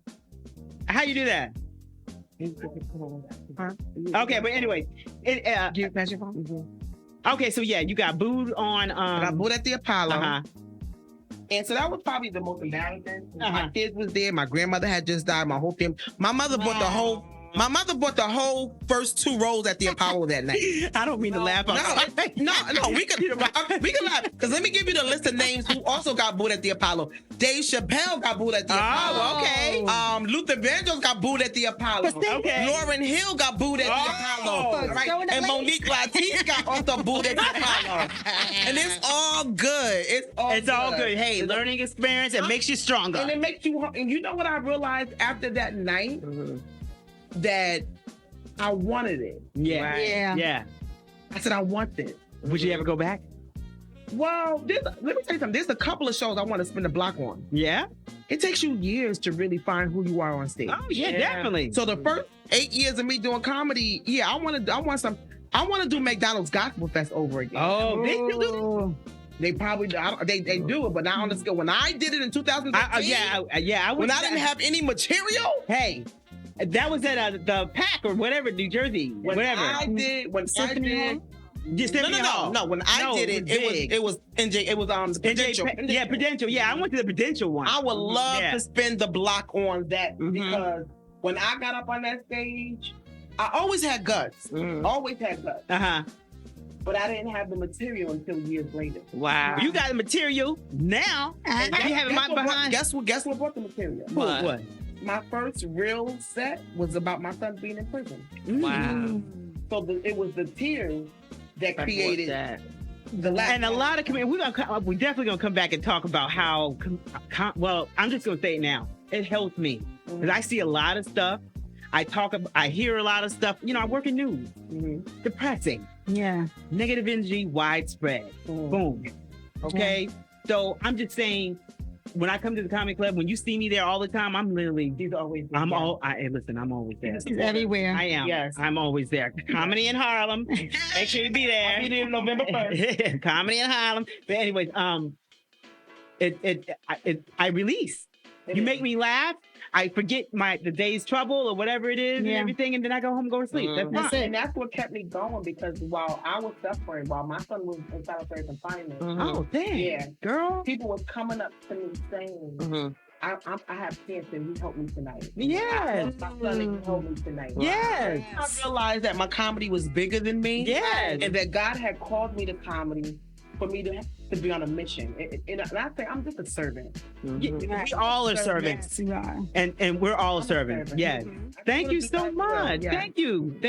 How you do that? Okay, but anyway, Give me your phone. Okay, so yeah, you got booed on. I got booed at the Apollo. Uh-huh. And so that was probably the most embarrassing. My kids was there. My grandmother had just died. My whole family. My mother bought the whole. My mother bought the whole first 2 rows at the Apollo that night. I don't mean to laugh. No, we can laugh. Because let me give you the list of names who also got booed at the Apollo. Dave Chappelle got booed at the Apollo. Oh, okay. Luther Vandross got booed at the Apollo. Okay. Lauren Hill got booed at the Apollo. Oh, Right? And Monique Latifah got also booed at the Apollo. And it's all good. It's all good. Hey, learning experience, it makes you stronger. And it makes you, and you know what I realized after that night? That I wanted it. Yeah. Yeah. Yeah. I said, I want this. Would you ever go back? Well, let me tell you something. There's a couple of shows I want to spin the block on. Yeah. It takes you years to really find who you are on stage. Oh yeah, definitely. So the first 8 years of me doing comedy, I want to do McDonald's Gospel Fest over again. Oh, they still do They probably they do it, but not on the scale. When I did it in 2015, I when I didn't have any material. Hey, that was at the Pack or whatever, New Jersey. When I did. Just no. When I did it was NJ. It was the Prudential. Yeah, Prudential. Yeah, I went to the Prudential one. I would love to spin the block on that because when I got up on that stage, I always had guts. Always had guts. But I didn't have the material until years later. Wow. You got the material now. And you have it behind. Guess what brought the material? What? My first real set was about my son being in prison. Wow. So it was the tears that created that. And a lot of we're definitely gonna come back and talk about how. Well, I'm just gonna say it now. It helps me because I see a lot of stuff. I hear a lot of stuff. I work in news. Depressing. Yeah. Negative energy, widespread. Boom. Okay. So I'm just saying, when I come to the comedy club, when you see me there all the time, I'm literally. He's always. I'm always there. He's everywhere. I am. Yes. I'm always there. Comedy in Harlem. Make sure you be there. I'll be there November 1st. Comedy in Harlem. But anyways, I release. You make me laugh. I forget the day's trouble or whatever it is and everything, and then I go home and go to sleep. That's it. And that's what kept me going because while I was suffering, while my son was in solitary confinement. Oh, dang. Yeah. Girl. People was coming up to me saying, I have cancer and he helped me tonight. Yes. My son and he helped me tonight. Yes. I realized that my comedy was bigger than me. Yes. And that God had called me to comedy for me to be on a mission. And I say I'm just a servant. We all are servants. Yes, you are. And we're all a servant. Yes. Thank you so much. Yeah. Thank you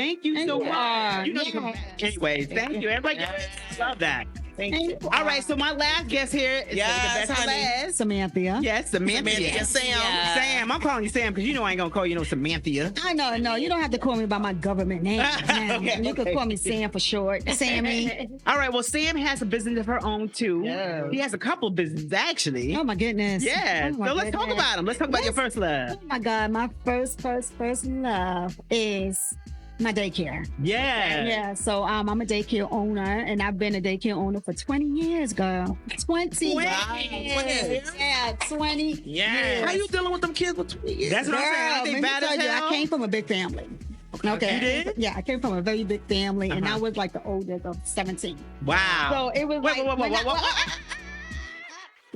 so much. You know you come back. Anyways, thank you. Everybody love that. Thank you. All right, so my last guest here is the best for last. Samantha. Yes, Samantha. Sam. I'm calling you Sam because I ain't gonna call you no Samantha. I know. No, you don't have to call me by my government name. You can call me Sam for short. Sammy. All right, well, Sam has a business of her own too. Yeah. He has a couple businesses actually. Oh my goodness. Yeah. Oh my So let's talk about them. Let's talk about your first love. Oh my God, my first love is my daycare. Yeah. Yeah. So I'm a daycare owner, and I've been a daycare owner for 20 years, girl. 20 years. Yeah, 20 years. How you dealing with them kids for 20 years? That's what I'm saying. I think bad as hell. I came from a big family. Okay. You did? Yeah, I came from a very big family, and I was like the oldest of 17. Wow. So it was Wait.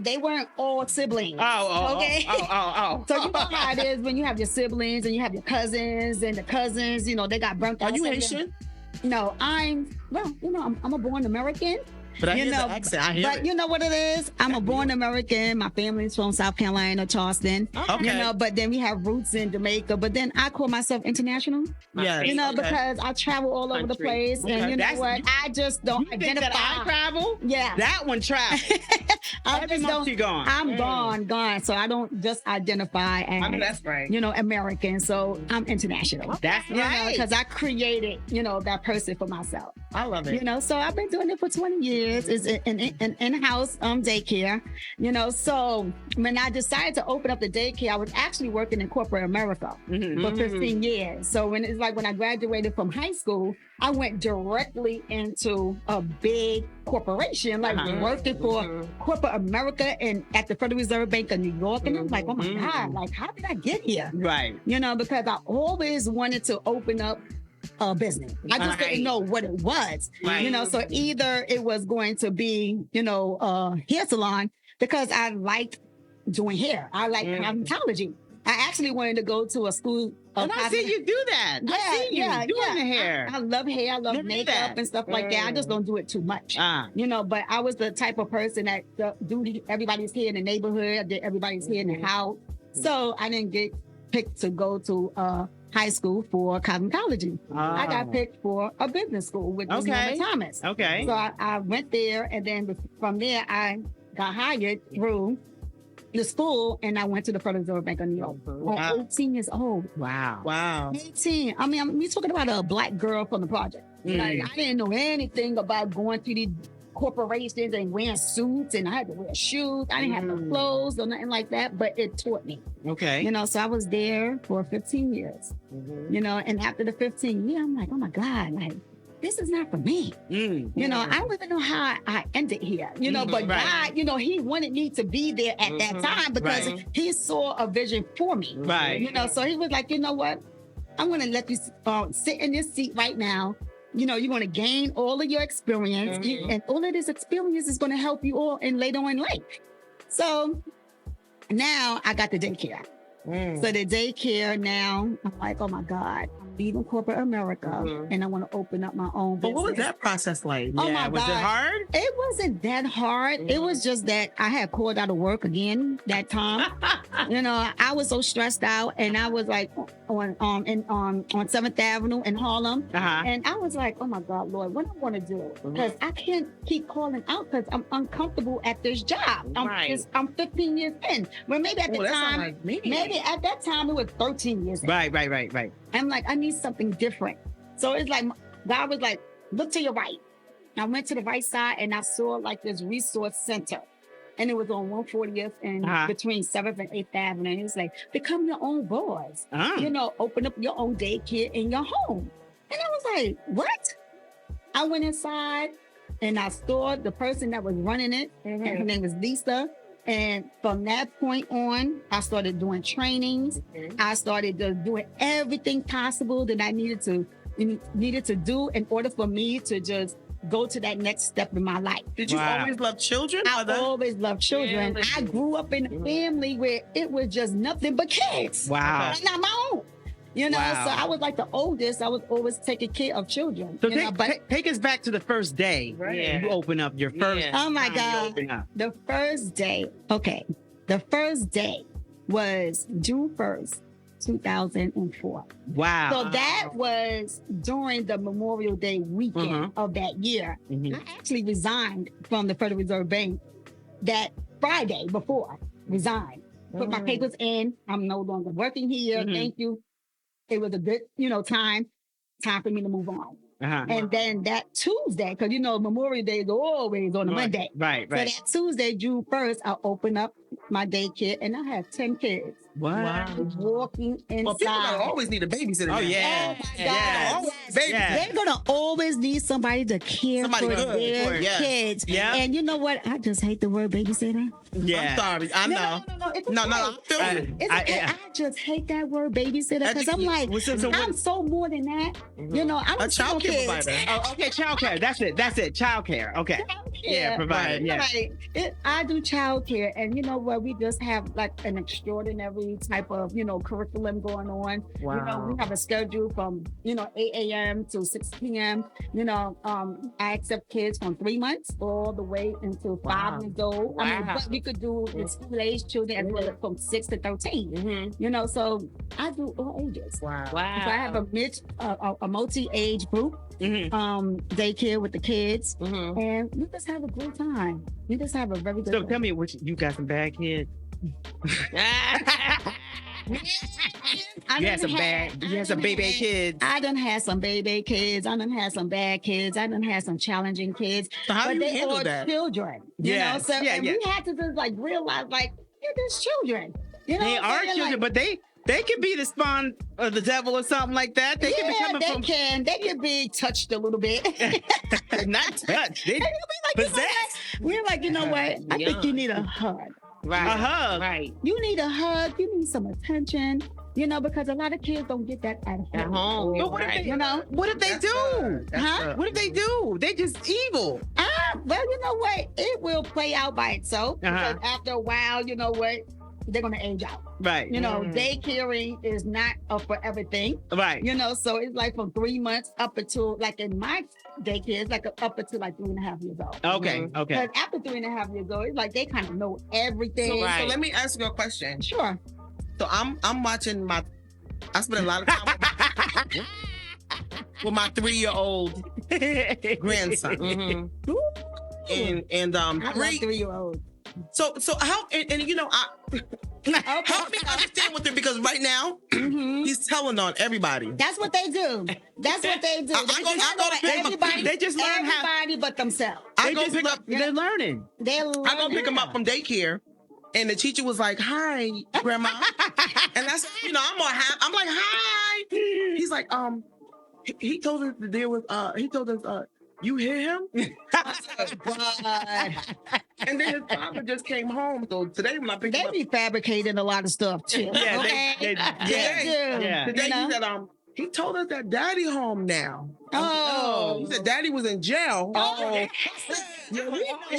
They weren't all siblings. Okay. So you know how it is when you have your siblings and you have your cousins, and the cousins, they got burnt out. Are you Haitian? No, I'm a born American. But I hear the accent. I hear but it. you know what it is? I'm a born American. My family's from South Carolina, Charleston. Okay. But then we have roots in Jamaica. But then I call myself international. Yeah. Because I travel all over the place. And you know what? I just don't identify. That I travel? Yeah. That one travel. Every month you gone. I'm gone. So I don't just identify as, that's right. American. So I'm international. That's right. Because I created, that person for myself. I love it. So I've been doing it for 20 years. It's an in-house daycare. So when I decided to open up the daycare, I was actually working in corporate America for 15 years. So when I graduated from high school, I went directly into a big corporation, working for corporate America and at the Federal Reserve Bank of New York. And I'm like, oh my God, how did I get here? Right. Because I always wanted to open up a business. I just didn't know what it was. Right. So either it was going to be, a hair salon because I liked doing hair. I like cosmetology. I actually wanted to go to a school. And I see you do that. I see you doing the hair. I love hair. I love makeup and stuff like that. I just don't do it too much. But I was the type of person that do everybody's hair in the neighborhood. I did everybody's hair in the house. So I didn't get picked to go to high school for cosmetology. I got picked for a business school with Norman Thomas. Okay. So I went there, and then from there I got hired through the school, and I went to the Federal Reserve Bank of New York. At 18 years old. Wow. 18. I mean, you're talking about a black girl from the project. Like, I didn't know anything about going to the corporations and wearing suits, and I had to wear shoes. I didn't have no clothes or nothing like that, but it taught me. Okay. You know, so I was there for 15 years. You know, and after the 15 years, I'm like, oh my God, like, this is not for me. You know, I don't even know how I ended here, you know, but God, you know, he wanted me to be there at that time because he saw a vision for me. Right. You know, so he was like, you know what? I'm going to let you sit in this seat right now. You know, you're going to gain all of your experience, and all of this experience is going to help you all in later on in life. So now I got the daycare. So the daycare now, I'm like, oh my God, I'm leaving corporate America and I want to open up my own business. But what was that process like? Oh my was God. it hard? It wasn't that hard. It was just that I had called out of work again that time. You know, I was so stressed out, and I was like on 7th Avenue in Harlem. And I was like, oh my God, Lord, what I want to do? Because I can't keep calling out because I'm uncomfortable at this job. I'm 15 years in. Well, maybe at the time, like me. maybe at that time it was 13 years in. Right. I'm like, I need something different. So it's like, God was like, look to your right. I went to the right side and I saw like this resource center. And it was on 140th and between 7th and 8th Avenue. And it was like, become your own boss. You know, open up your own daycare in your home. And I was like, what? I went inside and I saw the person that was running it. And her name was Lisa. And from that point on, I started doing trainings. I started doing everything possible that I needed to do in order for me to just go to that next step in my life. Did you always love children? I always loved children. Yeah, I grew up in a family where it was just nothing but kids. Wow. And not my own. You know, so I was like the oldest. I was always taking care of children. So take us back to the first day you open up your first. Oh my time God. you open up. The first day. Okay. The first day was June 1st, 2004. Wow. So that was during the Memorial Day weekend of that year. I actually resigned from the Federal Reserve Bank that Friday before. Resigned. Put my papers in. I'm no longer working here. Thank you. It was a good, time for me to move on. And then that Tuesday, because Memorial Day is always on a Monday. Right. So that Tuesday, June 1st, I opened up my daycare and I had 10 kids. Wow. Walking inside. Well, people gonna always need a babysitter. Oh, now. yeah. Oh my God. Yeah. Yes. They're gonna always need somebody to care for their kids. Yeah. And you know what? I just hate the word babysitter. Yeah. I'm sorry. I know. No, I feel you. It's okay. I just hate that word babysitter because I'm like, I'm so more than that. I'm A child care provider. Oh, okay, child care. That's it. Child care. Okay. Yeah, provider. Yeah. Right. I do child care, and you know what? We just have like an extraordinary type of curriculum going on. Wow. We have a schedule from 8 a.m. to 6 p.m. I accept kids from 3 months all the way until 5 years old. Wow. I mean, but we could do the school-age children as well as from 6 to 13. So I do all ages. Wow. So I have a multi-age group, daycare with the kids, and we just have a great time. We just have a very good So time. tell me, you got some bad kids? You had some baby kids. I done had some baby kids. I done had some bad kids. I done had some challenging kids. So how do you handle all that? Children. Yes. So Yeah, and yeah. we had to just realize they're just children. They what I'm are saying? children, but they could be the spawn of the devil or something like that. They could be coming from. They can be touched a little bit. Not touched. They possessed. We're like, you know what? I think you need a hug. Right. A hug. Right. You need a hug. You need some attention. Because a lot of kids don't get that at home. But what if they, what if they do? What if they do? They just evil. Well, you know what? It will play out by itself. Because after a while, you know what? They're going to age out. Right. Daycaring is not a forever thing. Right. So it's like from 3 months up until, like in my daycare, it's like up until like 3.5 years old. Okay. Okay. Because after 3.5 years old, it's like they kind of know everything. So let me ask you a question. Sure. So I'm watching I spend a lot of time with my 3-year-old grandson. And I love 3-year-olds. So how and Help me understand what they're, because right now he's telling on everybody. That's what they do. That's what they do. I go to pick him up. Everybody, They just learn how- everybody but themselves. I go pick up. They're learning. They're I go pick him up from daycare, and the teacher was like, "Hi, grandma," and that's I'm all happy. I'm like, "Hi." He's like, he told us that there was he told us you hear him? I said, "What?" And then his father just came home. So today when I picked him They up, be fabricating a lot of stuff too. Yeah, okay? they do. yeah. today You know? he said he told us that daddy home now. Oh. He said daddy was in jail. Oh. Yeah,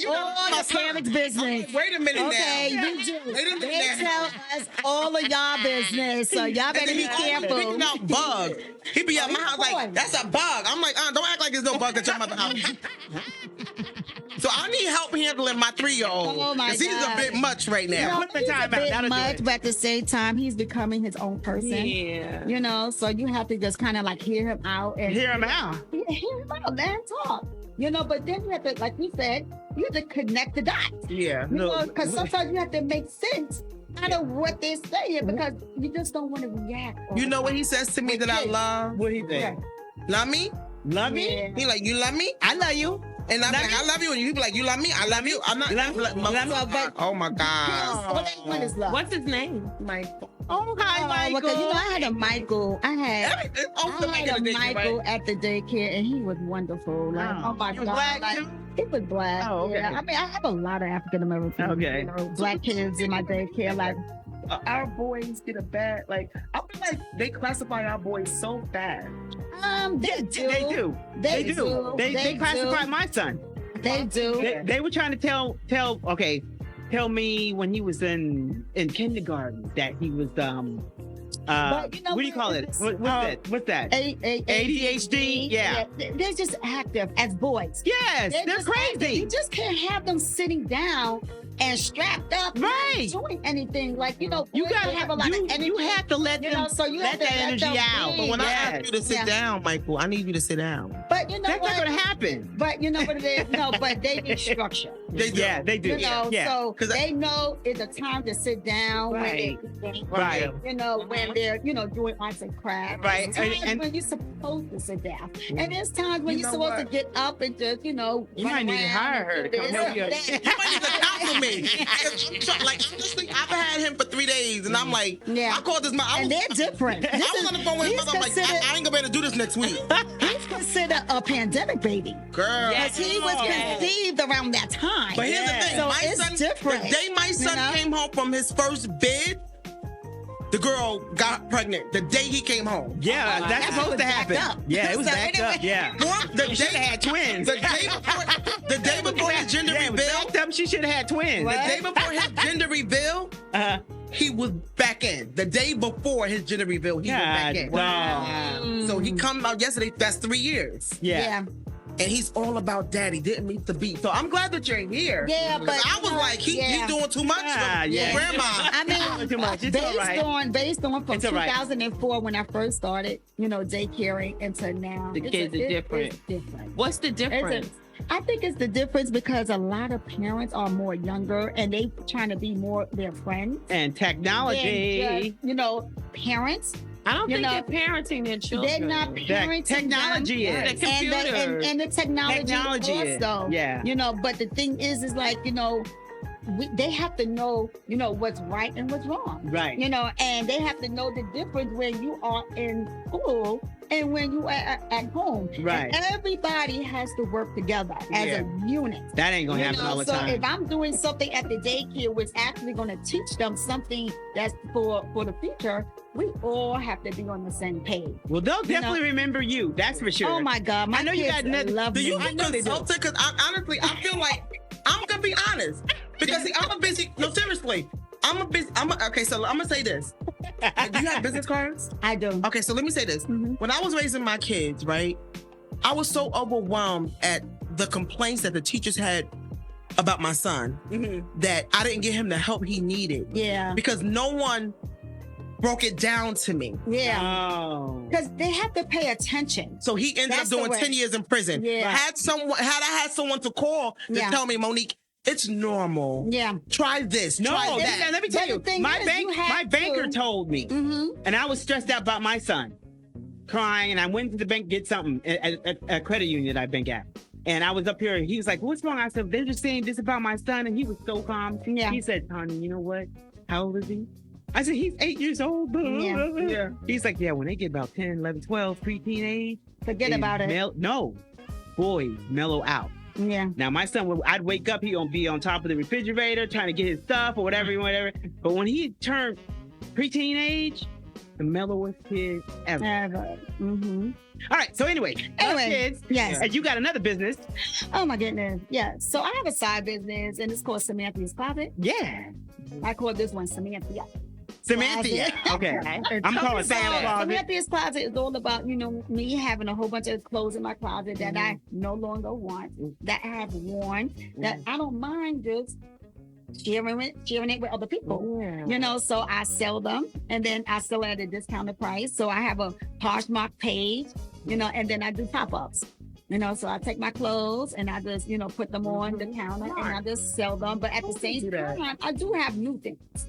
All your parents' business. Wait a minute Okay, now. you do. Wait a minute They now. tell us all of y'all business, so y'all better be careful. Picking out bugs. He be at my house like, that's a bug. I'm like, don't act like there's no bug at your mother's house. So I need help handling my 3-year-old. Oh my Because he's a God. bit much right You now. know, Put the he's a time out. bit That'll do much, it. but at the same time, he's becoming his own person. Yeah. You know, so you have to just kind of like hear him out and Hear him out. hear him out, let him talk. You know, but then you have to, like we said, you have to connect the dots. Yeah. You know, because sometimes you have to make sense out of what they're saying because you just don't want to react. You know what he says to me that I love? What he think? Love me? Love me? Yeah. He like, you love me? I love you. And I'm Love like, me? I love you. And you be like, you love me? I love you. I'm not. Love me? Love me? Oh my God. What they want is love. What's his name? Michael. Oh, hi, Michael. Because, you know, I had a Michael. I had a Michael at the daycare, and he was wonderful. Like, oh my He was God. black, like, too? he was black. Oh, okay. Yeah. I mean, I have a lot of African American, Okay. black kids in my daycare. Like, Our boys get a bad, like, I feel like they classify our boys so bad. they do. They do. They They do. do. They They classify do. my son. They do. They were trying to tell me when he was in kindergarten that he was But you know what do you call it? it's- What's that? ADHD. Yeah. They're just active as boys. Yes, they're just active. crazy. You just can't have them sitting down and strapped up, Right. not doing anything. Like, you know, You boys gotta don't have a lot of energy. you have to let You them know, so you let have to that let energy them out. be. But when I Yes. ask you to sit Yeah. down, Michael, I need you to sit down. But you know That's what? not gonna happen. But you know what it is? No, but they need structure. They do. Yeah, they do. You know, yeah. so 'Cause they know it's a time to sit down Right. when they're Right. You know, when they're, doing arts and crafts. Right. There's times And- when you're supposed to sit down. And there's times when You you're know supposed to what? get up and just, You run might need to around hire her and to do come this help you. and that. You might need to counsel me. 'Cause I'm trying, like, honestly, I've had him for 3 days, and I'm like, Yeah. I called his mom. I And was, they're different. I was on the phone with his he's mother. I'm like, considered- I ain't gonna be able to do this next week. He's considered a pandemic baby. Girl. Because he was Yes. conceived around that time. But here's the Yeah. thing. So My it's son, different, the day my son you know? came home from his first bid, the girl got pregnant the day he came home. Yeah, that's That supposed was to backed happen. up. Yeah, it was So backed anyway- up. Yeah. Boy, the She should have day, had twins. the day before his gender Yeah, it was reveal, backed up. She should have had twins. the day before his gender reveal, Uh-huh. he was back in. The day before his gender reveal, he was back in. Wow. So he come out yesterday. That's 3 years, Yeah. and he's all about daddy. Didn't meet the beat. So I'm glad that you're here. Yeah, 'Cause but I was like, he's doing too much Ah, for yeah. grandma. I mean, Too much. It's all right. based on from It's all right. 2004 when I first started, daycaring until now. The kids are different. It's different. What's the difference? I think it's the difference because a lot of parents are more younger and they trying to be more their friends. And technology. than just, parents. I don't You think know, they're parenting their children. They're not parenting technology them. is. The And the, computers. and the technology is. also. Yeah. But the thing is like, they have to know, what's right and what's wrong. Right. And they have to know the difference when you are in school and when you are at home. Right. And everybody has to work together as Yeah. a unit. That ain't gonna happen all the so time. if I'm doing something at the daycare, which actually going to teach them something that's for the future, we all have to be on the same page. Well, they'll definitely remember you. That's for sure. Oh my God, my I know you kids got nothing. love Do me. you I know they do. consult it? Because honestly, I feel like I'm gonna be honest. Because see, I'm a busy. No, seriously, okay. So I'm gonna say this. Do you have business cards? I do. Okay, so let me say this. Mhm. When I was raising my kids, right, I was so overwhelmed at the complaints that the teachers had about my son that I didn't get him the help he needed Yeah. because no one broke it down to me. Yeah. Oh. Because they have to pay attention. So he ended That's up the doing way. 10 years in prison. Yeah. Had I had someone to call to Yeah. tell me, Monique, It's normal. Yeah. Try this. No, try that. let me tell But you, the thing my is, bank, you have my banker to- told me, Mm-hmm. and I was stressed out about my son, crying, and I went to the bank to get something at a credit union that I bank at. And I was up here, and he was like, "What's wrong?" I said, "They're just saying this about my son," and he was so calm. Yeah. He said, "Tony, you know what? How old is he?" I said, "He's 8 years old." Yeah. He's like, "Yeah, when they get about 10, 11, 12, pre-teen age, Forget about it. No, boys mellow out." Yeah. Now my son, I'd wake up, he gonna be on top of the refrigerator trying to get his stuff or whatever. But when he turned preteen age, the mellowest kid ever. Mm-hmm. All right. So anyway, kids. Yes. And you got another business. Oh my goodness. Yeah. So I have a side business, and it's called Samantha's Closet. Yeah. I call this one Samantha. Samantha. Okay. I'm calling Sam Closet. Samantha's Closet is all about, me having a whole bunch of clothes in my closet that I no longer want, that I have worn, that I don't mind just sharing it with other people. So I sell them, and then I sell it at a discounted price. So I have a Poshmark page, and then I do pop-ups. So I take my clothes and I just, put them on the counter and I just sell them. But at the same time, I do have new things.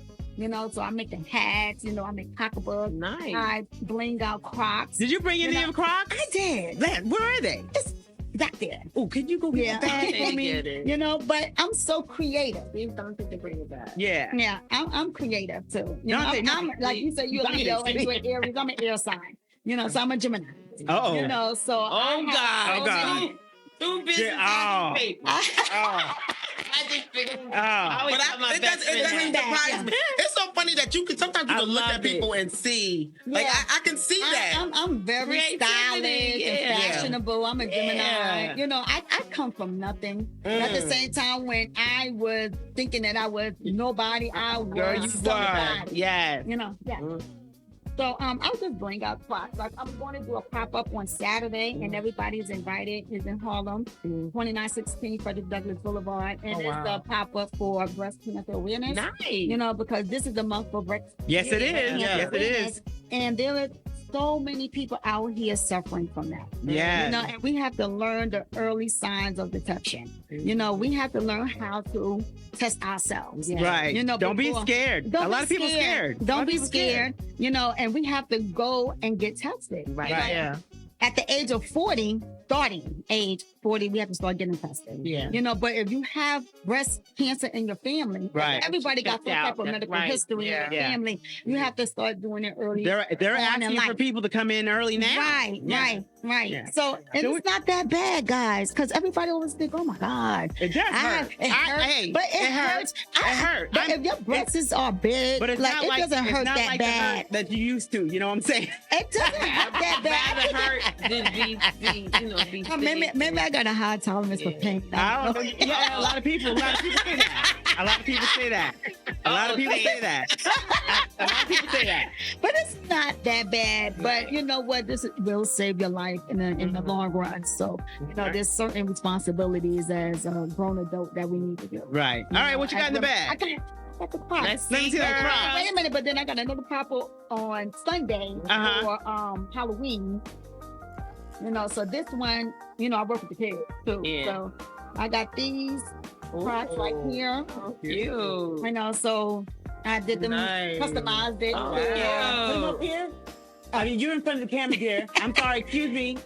So I make the hats, I make pocketbooks. Nice. I bling out Crocs. Did you bring any of Crocs? I did. Where are they? Just back there. Oh, could you go get the bag for me? But I'm so creative. Don't think to bring it back. Yeah. Yeah, I'm creative too. No, like you said, you're a Leo and you're an Aries. I'm an air sign. So I'm a Gemini. Uh-oh. So God. Two business Yeah, paper. I just figured. Oh. I always But tell my it best doesn't friend. surprise me. It's so funny that you can sometimes you I can look love at people it. and see. Like Yeah. I can see that. I'm very Creativity, stylish and yeah. fashionable. I'm a Gemini. Yeah. I come from nothing. At the same time, when I was thinking that I was nobody, I was Girl, you were. somebody. Yes. Yeah. So I'll just bring out Crocs. Like I'm going to do a pop-up on Saturday, and everybody's invited. It's in Harlem, 2916 Frederick Douglass Boulevard, and it's a pop-up for breast cancer awareness. Nice. Because this is the month for breast. Yes, it is. cancer Yes, it awareness. is. And there are so many people out here suffering from that. Yes. And we have to learn the early signs of detection. We have to learn how to test ourselves. Right. Don't be before- scared. Don't A lot be of people scared. A lot Don't of be people scared. And we have to go and get tested. Right. Yeah. At the age of 40, starting age 40, we have to start getting tested. Yeah. But if you have breast cancer in your family, Right. everybody got some Checked type of out. medical Right. history in your Yeah. family. You have to start doing it early. They're on in asking for life. people to come in early now. Right, Yeah. right. Yeah. So, and Do it's not that bad, guys, because everybody always think, oh my God. It does hurt. It hurts. Hey, But it hurts. It hurts. But if your breasts are big, But it's like, not it like doesn't it's hurt not that like the bad. hurt that you used to. You know what I'm saying? It doesn't hurt that Rather bad. hurt than be Maybe I got a high tolerance for pain. I don't know. Yeah, a lot of people say that. A lot of people say that. A lot of people say that. A lot of people say that. But it's not that bad. But you know what? This will save your life in the long run. So, there's certain responsibilities as a grown adult that we need to do. Right. All right, what you got in the I bag? got the pop. Let's Let me see that rock. Wait a minute, but then I got another pop on Sunday for Halloween. So this one, I work with the kids too. Yeah. So I got these Crocs right here. Cute. So I did them, Nice. customized it. Oh, Put them wow. up here. I mean, you're in front of the camera, dear. I'm sorry. Excuse me.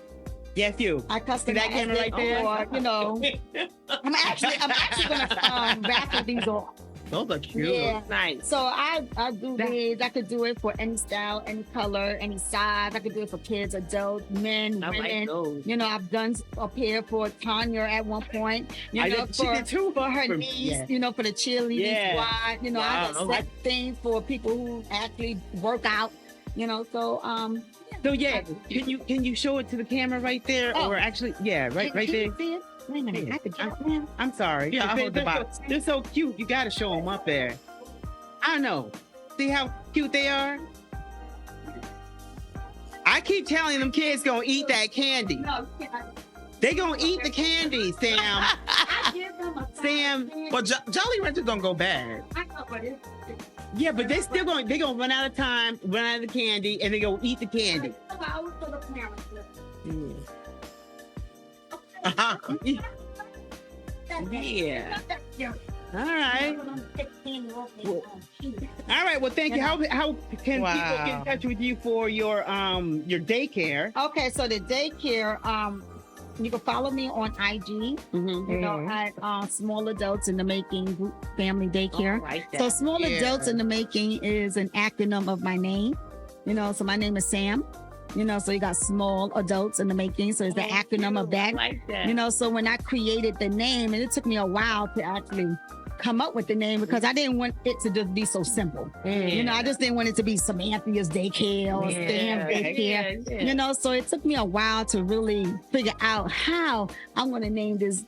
Yes, you. I customized See that camera right there? I'm actually gonna raffle these off. Those are cute. Yeah. Nice. So I do these. I could do it for any style, any color, any size. I could do it for kids, adults, men, I like women. those. I've done a pair for Tanya at one point. She did too. For her For- niece, yeah. for the cheerleading Yeah. squad. I Wow, got okay. set things for people who actually work out. So yeah, can you show it to the camera right there, Oh. or actually, yeah, right Can there. you see it? Wait a minute, I could get it. I'm sorry. Yeah, I'll hold the They're box. They're so cute. You got to show them up there. I don't know. See how cute they are? I keep telling them kids gonna eat that candy. No, you can't. They gonna eat the candy, Sam. I give them a Sam. Well, Jolly Ranchers don't go bad. I know, but it's Yeah, but they gonna run out of time, run out of the candy, and they gonna eat the candy. about for the parents. Uh-huh. Yeah. All right. All right. Well, thank you. How can people get in touch with you for your daycare? Okay, so the daycare, you can follow me on IG. You know, at Small Adults in the Making Group Family Daycare. Like that. So Small Adults in the Making is an acronym of my name. You know, so my name is Sam. You know, so you got Small Adults in the Making. So it's the acronym of that. I like that. You know, so when I created the name, and it took me a while to actually come up with the name because I didn't want it to just be so simple. You know, I just didn't want it to be Samantha's Daycare or Stan's Daycare. Yeah. You know, so it took me a while to really figure out how I'm going to name this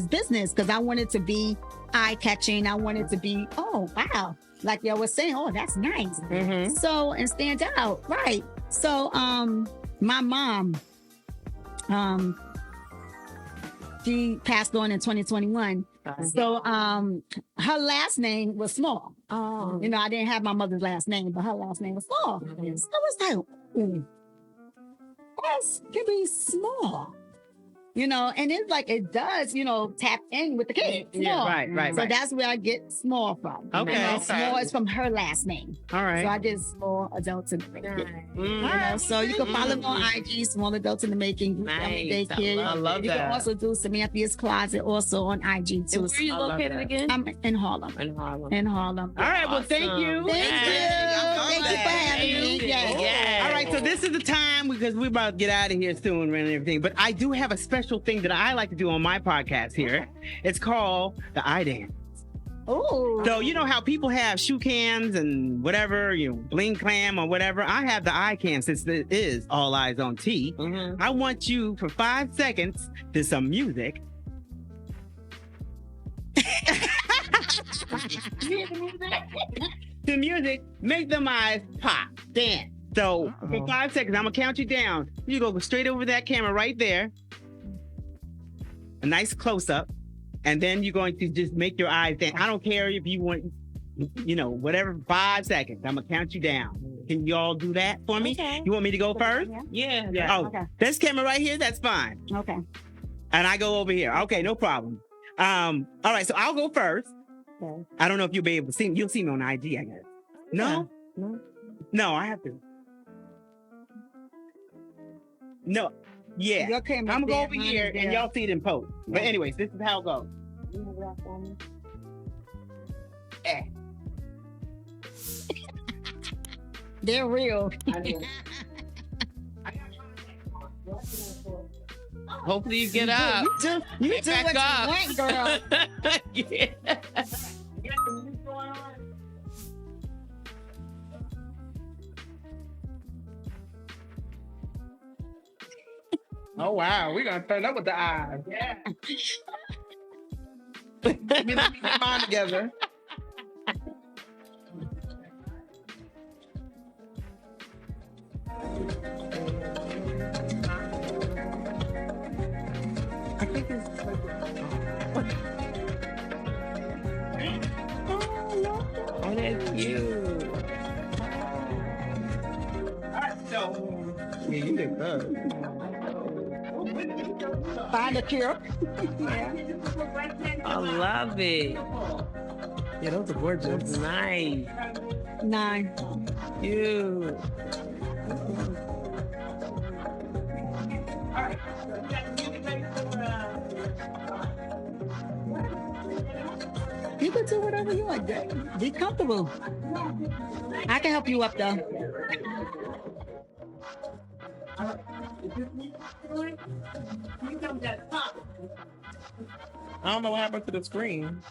business because I want it to be eye-catching. I want it to be, oh, wow. Like y'all was saying, oh, that's nice. So, and stand out. Right. So, my mom, she passed on in 2021. So, her last name was Small. You know, I didn't have my mother's last name, but her last name was Small. So I was like, ooh, that could be Small. You know, and it's like it does, you know, tap in with the kids. Small. Right. So that's where I get Small from. Okay. You know, Okay. Small is from her last name. All right. So I did Small Adults in the Making. You know, right. so you can follow me on IG, Small Adults in the Making, Group Family Nice. Daycare. I love You can that. also do Samantha's Closet also on IG too. And where are you located again? I'm in Harlem. In Harlem. In Harlem. All right. Well, thank you. Thank you. Thank you for having me. Yes. All right, so this is the time because we're about to get out of here soon and everything. But I do have a special thing that I like to do on my podcast here. It's called the eye dance. Oh. So you know how people have shoe cams and whatever, you know, bling clam or whatever. I have the eye cam since it is All Eyes on T. I want you for 5 seconds to some music. To music, make them eyes pop, dance. So for 5 seconds, I'm gonna count you down. You go straight over that camera right there. A nice close up. And then you're going to just make your eyes dance. I don't care if you want, you know, whatever, 5 seconds. I'm gonna count you down. Can you all do that for me? Okay. You want me to go first? Yeah. Oh, Okay. this camera right here, that's fine. Okay. And I go over here. Okay, no problem. All right, so I'll go first. Okay. I don't know if you'll be able to see me. You'll see me on IG, I guess. No? No, I have to. No. Yeah. Your camera's I'm gonna go there, over mine here is and there. y'all see it in post. But anyways, this is how it goes. Eh. They're real. Hopefully you get up. You do Back what up. you want, girl. Yeah. Oh wow, we're gonna turn up with the eyes. Yeah. let me get mine together. I think it's Oh, that's cute. yeah, you did good. Find a cure. I love it. Yeah, those are gorgeous. Nice. 9. Cute. You can do whatever you want. Be comfortable. I can help you up though. I don't know what happened to the screen.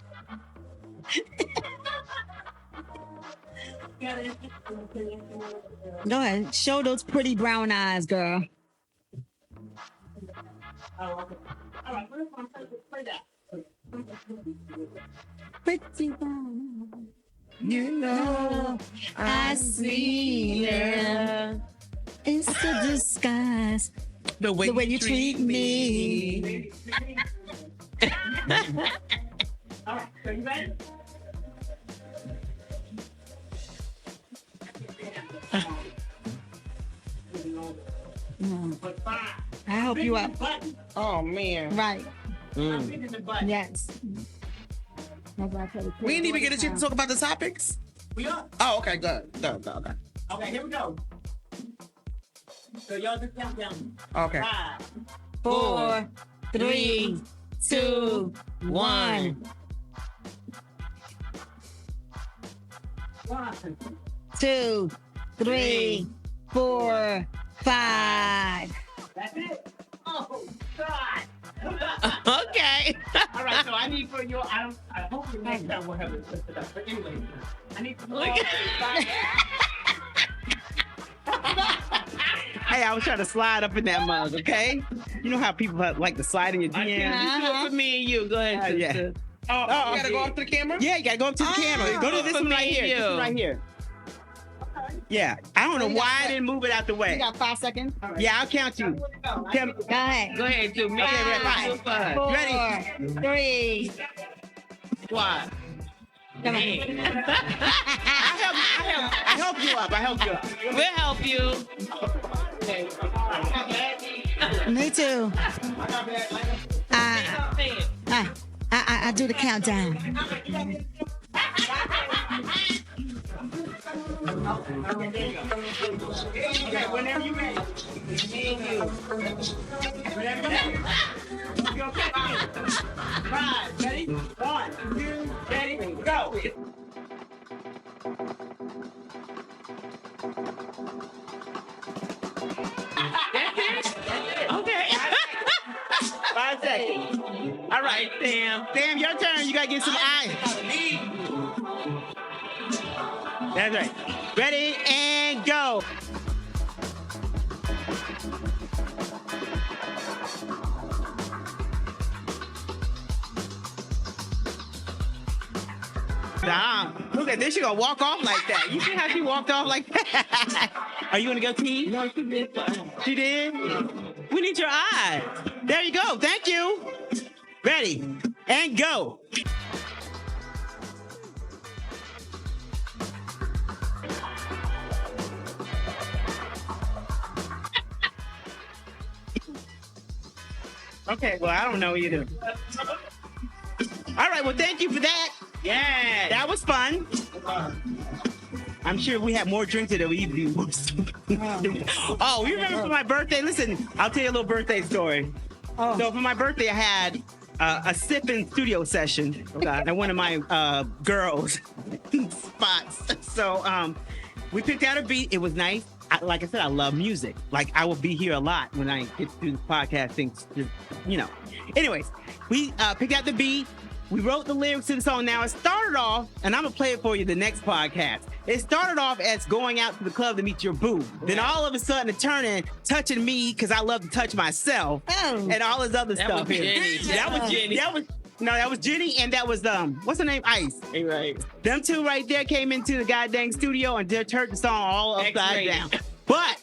Go ahead. Show those pretty brown eyes, girl. Pretty brown eyes. You know, I see it. It's a disguise. the way you treat me. I help you up. Oh man. Right. Yes. We didn't even get a chance to talk about the topics. We are. Oh, okay, good. Okay. Okay, here we go. So y'all just count down. Okay. 5, 4, 3, 2, 1. 2, 3, 4, 5. That's it. Oh God. Okay. All right, so I need for your. I hope the next time we'll have it listed up. But anyway, I need for you all to Hey, I was trying to slide up in that mug, okay? You know how people like to slide in your DMs? You do it for me and you. Go ahead, Yeah. sister. Oh, you gotta go up to the camera? Yeah, you gotta go up to the camera. Go to this one right here. This one right here. Yeah, I don't know why I didn't move it out the You way. got 5 seconds. Yeah, I'll count you. Count- Go ahead. Go ahead, do me. Okay, ready? 5, 4, Ready? 3. What? Come on. I help you up. We'll help you. Me too. I do the countdown. Okay, whenever you're ready. Me and you. Whenever you're ready. Go, count in. 5, ready? 1, 2, ready, go. Okay. 5 seconds. All right, Sam. Sam, your turn. You gotta get some eyes. That's right. Ready and go. Nah, look at this. She gonna walk off like that. You see how she walked off like that? Are you gonna go, T? No, she did. She did? We need your eyes. There you go. Thank you. Ready and go. Okay, well, I don't know either. All right, well, thank you for that. Yeah. That was fun. I'm sure we have more drinks than we do. Oh, you remember for my birthday? Listen, I'll tell you a little birthday story. Oh. So for my birthday, I had a sipping studio session at one of my girls' spots. So we picked out a beat. It was nice. Like I said, I love music. Like I will be here a lot when I get to do the podcast things. You know. Anyways, we picked out the beat. We wrote the lyrics to the song. Now it started off, and I'm gonna play it for you the next podcast. It started off as going out to the club to meet your boo. Then all of a sudden it turned in touching me because I love to touch myself and all this other That stuff. was Jenny. That was Jenny, and that was what's her name? Eyz. Hey, right. Them two right there came into the goddamn studio and they turned the song all upside X-rated. down. But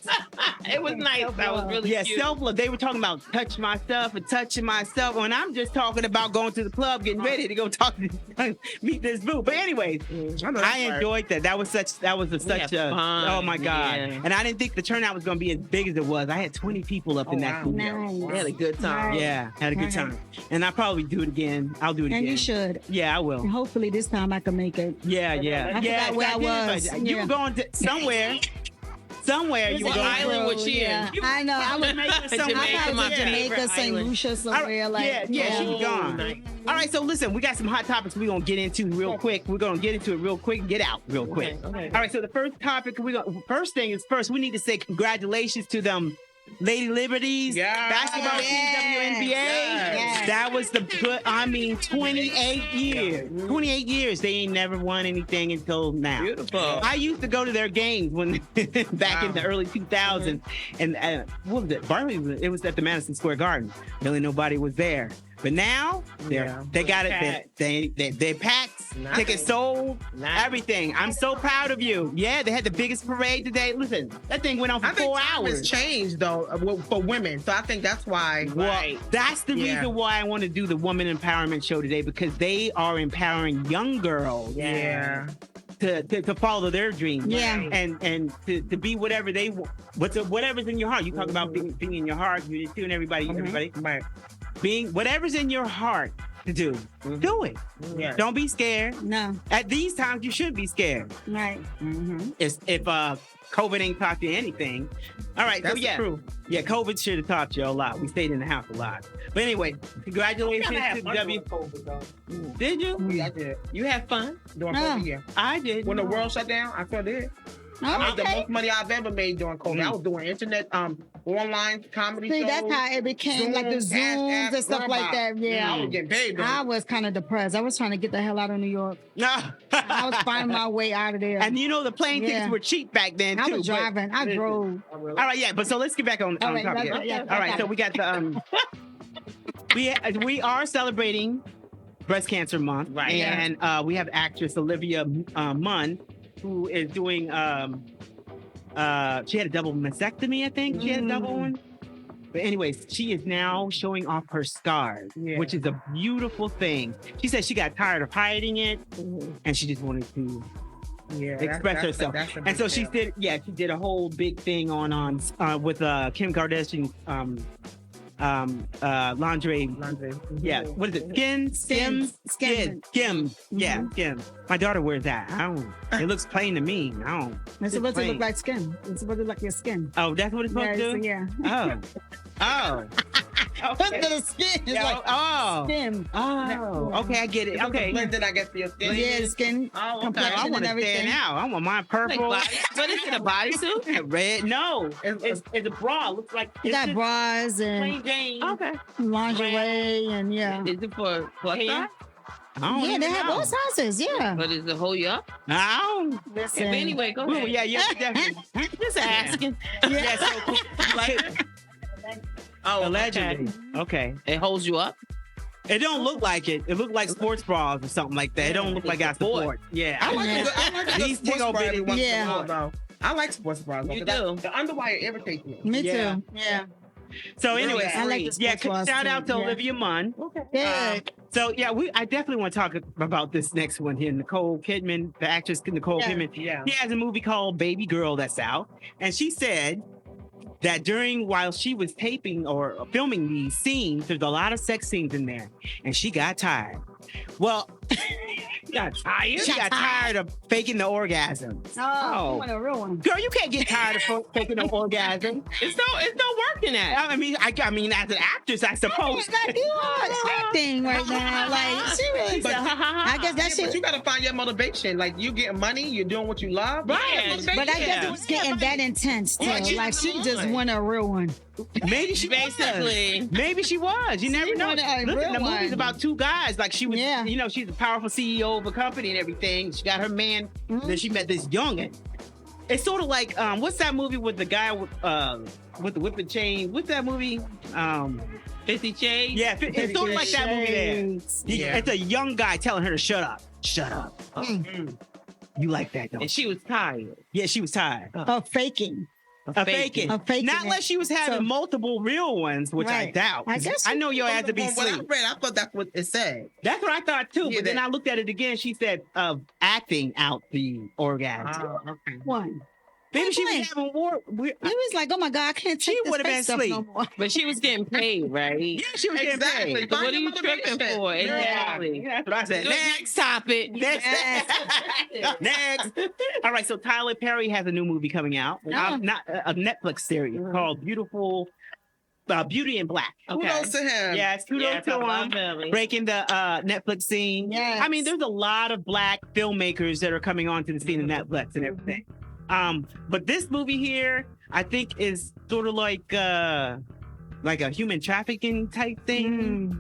It was nice. That was really cute. self-love. They were talking about touch myself and touching myself, and I'm just talking about going to the club, getting ready to go meet this boo. But anyways, I enjoyed that. That was such had a fun. oh my god! Yeah. And I didn't think the turnout was going to be as big as it was. I had 20 people up in that studio. Nice. We had a good time. Nice. Yeah, had a good time. And I'll probably do it again. I'll do it again. And you should. Yeah, I will. And hopefully this time I can make it. Yeah. I forgot where I was. You were going to somewhere. Somewhere you were What going. island was she in? I know. I was Jamaica somewhere. Jamaica, my Jamaica, favorite St. island. Lucia, somewhere like yeah, she was gone. Nice. All right, so listen, we got some hot topics we're gonna get into real quick. We're gonna get into it real quick, get out real quick. Okay. All right, so the first topic first thing is we need to say congratulations to them Lady Liberties basketball team, WNBA. Yes. That was 28 years. 28 years. They ain't never won anything until now. Beautiful. I used to go to their games when back in the early 2000s, and what was it? Barley. It was at the Madison Square Garden. Really, nobody was there. But now they got it. They packed, tickets sold, everything. I'm so proud of you. Yeah, they had the biggest parade today. Listen, that thing went on for 4 hours. It's changed though for women, so I think that's why. Well, that's the reason why I want to do the woman empowerment show today, because they are empowering young girls. Yeah. To follow their dreams. Yeah. And to be whatever they want. Whatever's in your heart. You talk about being in your heart. You did too, and everybody. Right. Being whatever's in your heart. to do, do it. Yes. Don't be scared. No, At these times, you should be scared. right. If COVID ain't taught you anything. All right, That's so the yeah. truth. Yeah, COVID should have taught you a lot. We stayed in the house a lot. But anyway, congratulations to W. COVID though. Did you? Yeah, I did. You had fun? During Oh. COVID, yeah. I did. When the world shut down, I sure did. I made the Okay. most money I've ever made during COVID. I was doing internet, online comedy See, shows. that's how it became like the Zoom, Cash Zooms App, and stuff like that. I Yeah. was getting paid. I was kind of depressed. I was trying to get the hell out of New York. No. I was finding my way out of there. And you know the plane tickets Yeah. were cheap back then I too. was but- driving. I drove. All right, yeah. But so let's get back on All right, topic. that's- yeah, All right, I so got we got the we are celebrating Breast Cancer Month, Right. And we have actress Olivia Munn, who is doing she had a double mastectomy, I think. She had a double one. But anyways, she is now showing off her scars, which is a beautiful thing. She said she got tired of hiding it, and she just wanted to express herself. And so she did a whole big thing on with Kim Kardashian lingerie. Yeah, what is it? Skim. Yeah, Skim. My daughter wears that. I don't. It looks plain to me. I don't. It's supposed to look like skin. It's supposed to look like your skin. Oh, that's what it's supposed to do. Yeah. Oh. Okay. The skin is like skin. Oh. Okay, I get it. Okay. Then I get your skin. Yeah, the skin. Oh, okay. complexion I want and to everything. stand out. I want mine purple. What is it, a bodysuit? Red? No, it's a bra. Looks like You got bras plain and Jane. Okay. lingerie and yeah. Is it for plus size? I don't Yeah, even they have know. both sizes. Yeah. But does it hold you up? I don't. Listen. Anyway, go Ooh, ahead. yeah, definitely. Just asking. Yeah, so cool. Oh, Allegedly. Okay. It holds you up? It don't look like it. It look like sports bras or something like that. It don't look like I support. Yeah. I like a good These sports take bra every once in a Yeah. while, though. I like sports bras. You though, 'cause do? The underwire irritates me. Me Yeah. too. Yeah. So anyway, I like the yeah, sports bras shout too, out to yeah. Olivia Munn. Good. So yeah, I definitely want to talk about this next one here. Nicole Kidman, the actress Nicole Yeah. Kidman. Yeah. She has a movie called Baby Girl that's out, and she said that while she was taping or filming these scenes, there's a lot of sex scenes in there, and she got tired. Well, You got tired? she got tired of faking the orgasm. Oh, you want a real one. Girl, you can't get tired of faking the orgasm. It's no working at. I mean, as an actress, I suppose. Like you are acting right now. Like seriously. But I guess that but shit. you gotta find your motivation. Like you getting money, you're doing what you love. Right. But I guess it was getting that intense too. Yeah, she's Like she on. just want a real one. Maybe she Basically. was. Maybe she was. You never know. wanted a Listen, real the movie's one. about two guys. Like she was, Yeah. you know, she's a powerful CEO of a company and everything. She got her man. Then she met this youngin. It's sort of like what's that movie with the guy with the whipping chain? What's that movie? 50 Shades? Yeah, it's sort of like that movie there. Yeah. It's a young guy telling her to shut up. Shut up. You like that, though? And she was tired. Yeah, she was tired. Of faking. A faking. Of faking Not it. unless she was having So- multiple real ones, which I Right. doubt. I guess I know your ass to be From what I asleep. read, I thought that's what it said. That's what I thought too. Yeah, But then that- I looked at it again. She said of acting out the orgasm. Okay. One. Maybe she Wait. was having war. He was like, oh my God, I can't She take this would've fake been stuff no asleep. more. But she was getting paid, right? Yeah, she was getting Exactly. paid. So what Find are your you tripping motivation. for? Yeah, Exactly. that's what I said. Next topic. Next. Next. All right. So Tyler Perry has a new movie coming out. Oh. Not a Netflix series called Beautiful Beauty in Black. Kudos to him. Yes, kudos to him. Breaking the Netflix scene. Yes. I mean, there's a lot of black filmmakers that are coming onto the scene of Netflix and everything. But this movie here, I think, is sort of like a human trafficking type thing.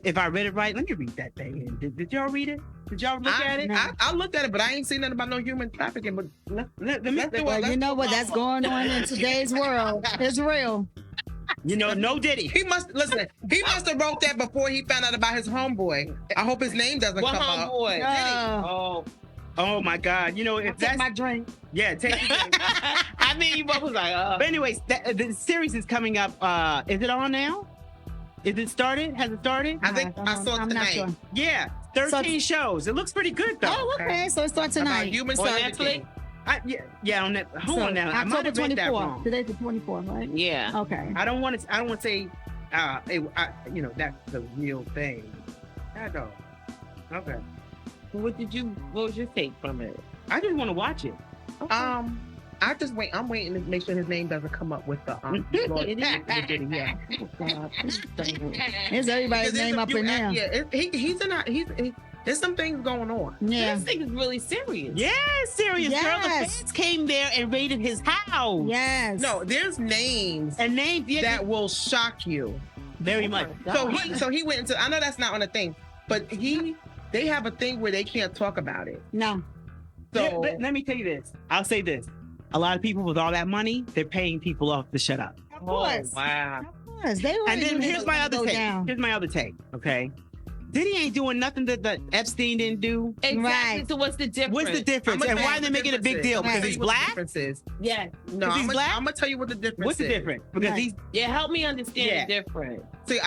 If I read it right, let me read that thing. Did y'all read it? Did y'all look at it? I looked at it, but I ain't seen nothing about no human trafficking. But Let me- let's do Well, it. you know what? That's going on in today's world. It's real. You know, no Diddy. He must have wrote that before he found out about his homeboy. I hope his name doesn't What come up. homeboy? Oh my God! You know, if Take that's my drink. yeah, take. I mean, you both was like, But anyways, the series is coming up. Is it on now? Is it started? Has it started? I think I saw it I'm not tonight. sure. Yeah, 13 shows. It looks pretty good though. Oh, okay. So it starts About tonight. human on trafficking. Netflix? Yeah, on that. Hold So, on now. I might October have read that 24th. wrong. Today's the 24th, right? Yeah. Okay. I don't want to say that's the real thing. I know. Okay. What was your take from it? I just want to watch it. I'm waiting to make sure his name doesn't come up with the yeah. Is everybody's name up in there? Yeah, there's some things going on. Yeah. This thing is really serious. Yeah, serious girl. The Yes. fans came there and raided his house. Yes. No, there's names And names that will shock you. very much. So he went into. I know that's not on the thing, but they have a thing where they can't talk about it. No. So Let me tell you this. I'll say this. A lot of people with all that money, they're paying people off to shut up. Of course. Wow. Of course. They And then already here's my other go take. down. Here's my other take. Okay. Diddy ain't doing nothing that Epstein didn't do. Exactly. Right. So what's the difference? What's the difference? I'ma And tell why you are they what making a big difference deal? is. Because I'ma he's tell you what the black? difference is. Yeah. No, Because he's black? I'm gonna tell you what the difference What's the is. difference? Because Right. he's Yeah, help me understand Yeah. the difference. See,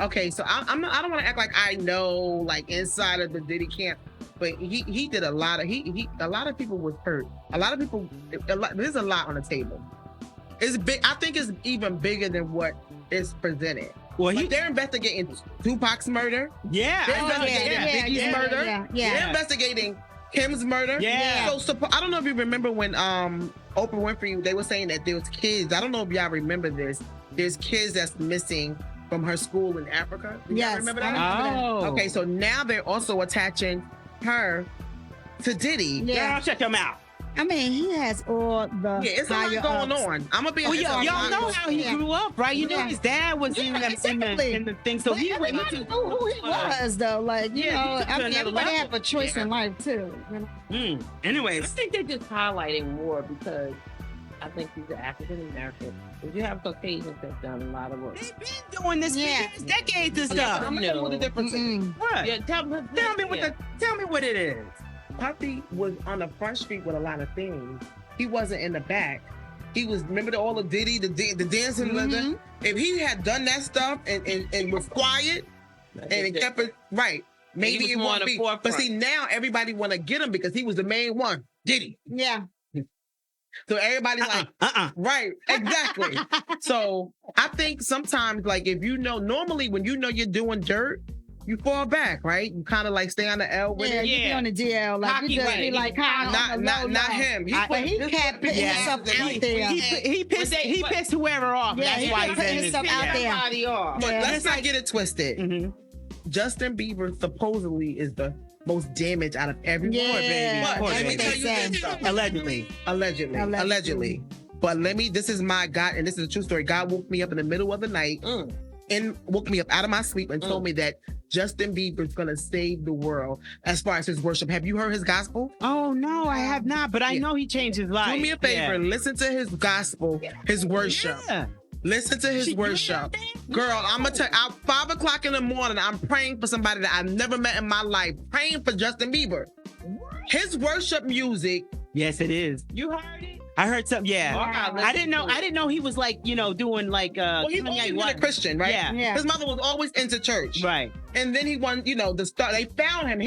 okay, so I don't want to act like I know, like inside of the Diddy camp, but he did a lot of a lot of people was hurt. A lot of people, there's a lot on the table. It's big. I think it's even bigger than what is presented. well, Like they're investigating Tupac's murder. yeah. They're Oh, investigating yeah, Biggie's yeah, murder. yeah, They're yeah. investigating Kim's murder. Yeah. So I don't know if you remember when Oprah Winfrey, they were saying that there was kids. I don't know if y'all remember this. There's kids that's missing from her school in Africa. Do y'all Yes, remember I that? remember that. Oh. Okay, so now they're also attaching her to Diddy. Yeah. Girl, shut your mouth. I mean, he has all the Yeah, it's a lot higher going ups. on. I'm gonna be. Oh, it's a y'all lot know going how he Yeah. grew up, right? You know Yeah. his dad was in, Yeah, the, exactly. in the thing. So But he went everybody into knew who he was, though. Like, you Yeah, he know, took it to I mean, another everybody level. have a choice Yeah. in life, too. You know? I Anyways, think they're just highlighting more because I think he's an African American. If you have Caucasians that's done a lot of work. they've been doing this Yeah. for decades and Yeah. stuff. I'm gonna tell you what the difference is. Mm-mm. What? Yeah, tell me Tell me what it is. Puffy was on the front street with a lot of things. He wasn't in the back. He was, remember all of Diddy, the dancing. Mhm. If he had done that stuff and was quiet and it kept it right, maybe was it more on won't the be. forefront. But see, now everybody want to get him because he was the main one, Diddy. Yeah. So everybody's like, right, exactly. So I think sometimes, like, if you know, normally when you know you're doing dirt, you fall back, right? You kind of like stay on the L with Yeah, it. you be on the DL. Like, Hockey you just way. be like, Not him. But he kept putting Yeah. himself out there. He pissed whoever off. Yeah, That's he why put he's in himself this. out Yeah. there. Everybody off. But Yeah. let's not get it twisted. Mhm. Justin Bieber supposedly is the most damaged out of everyone. Yeah, But Poor let me baby. tell you They this say. though. Allegedly. Allegedly. But this is my God, and this is a true story. God woke me up in the middle of the night and woke me up out of my sleep and told me that Justin Bieber's gonna save the world as far as his worship. Have you heard his gospel? Oh no, I have not. But I Yeah. know he changed his life. Do me a favor, listen to his gospel, his worship. Yeah. Listen to his worship. Girl, I'm gonna tell you, at 5 o'clock in the morning, I'm praying for somebody that I've never met in my life, praying for Justin Bieber. His worship music. Yes, it is. You heard it? I heard something. Yeah. Wow. I didn't know he was like, doing like Well, he's always been a Christian, right? Yeah. Yeah. His mother was always into church. Right. And then he won, the star. They found him.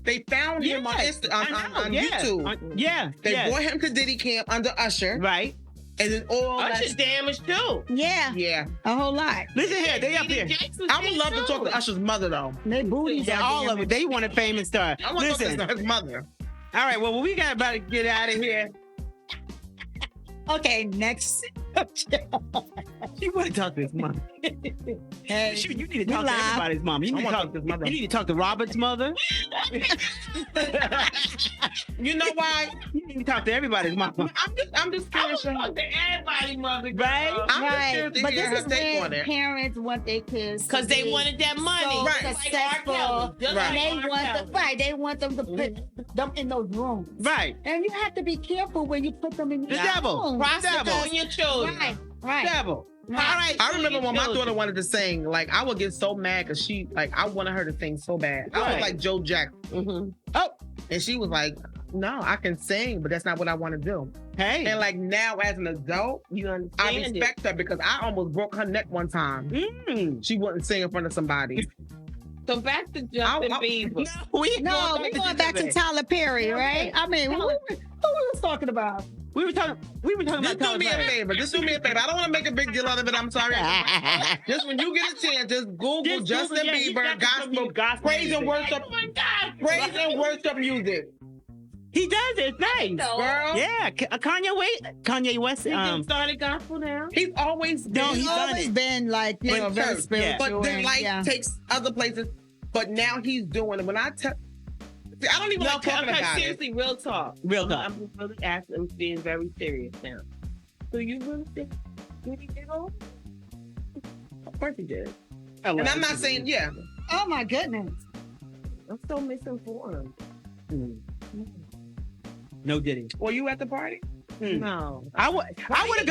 They found him on, Yes, I know, on yeah. YouTube. Yeah. They yeah. brought him to Diddy camp under Usher. Right. And then all Usher's that. damaged too. Yeah, Yeah. a whole lot. Listen here, they up here. I would love to talk to Usher's mother, though. They booties. Yeah, are all of it. They want a famous star. I want to Listen. talk to his mother. All right. Well, we got about to get out of here. Okay, next. She want to talk to his mom. Hey, Shoot, you need to we talk to live. everybody's mom. You need to wanna talk talk to his mother. You need to talk to Robert's mother. You know why? You need to talk to everybody's mom. I'm just curious. Talk to everybody, mother. Right? I'm just Right, curious to but hear this her is take on when it. parents want their kids Because to they be wanted that money. so Right. successful, Just Right. and they like R. want Kelly. they want them to put them in those rooms. Right. And you have to be careful when you put them in The your devil. rooms. Prostituting your children. Right, right. Devil. All right. I remember when my daughter wanted to sing, like, I would get so mad because I wanted her to sing so bad. I was Right. like Joe Jackson. Mm-hmm. And she was like, no, I can sing, but that's not what I want to do. Hey. And like now as an adult, You I understand respect her because I almost broke her neck one time. She wouldn't sing in front of somebody. it. So back to Justin Bieber. No, we're going back to Tyler Perry, right? I mean, who we was talking about? We were talking Just about do me a Tyler favor. Just do me a favor. I don't want to make a big deal out of it. I'm sorry. Just when you get a chance, just Google Just Justin Google, yeah, he's Bieber got some gospel, gospel praise and music. worship. Oh my God. Praise and worship music. He does it. It's nice. No. Girl. Yeah, Kanye West. He just started gospel now. He's always been. No, He's he's done always it. been like, you in know, very church, spiritual. But then and- life takes other places. But now he's doing it. When I tell, see, I don't even like talking about it. Seriously, real talk. Real talk. I'm really asking. I'm being very serious now. So you really think he did all? Of course he did. And And I'm not saying, yeah. Oh my goodness. I'm so misinformed. No Diddy. Were you at the party? No. I would have gone. I would have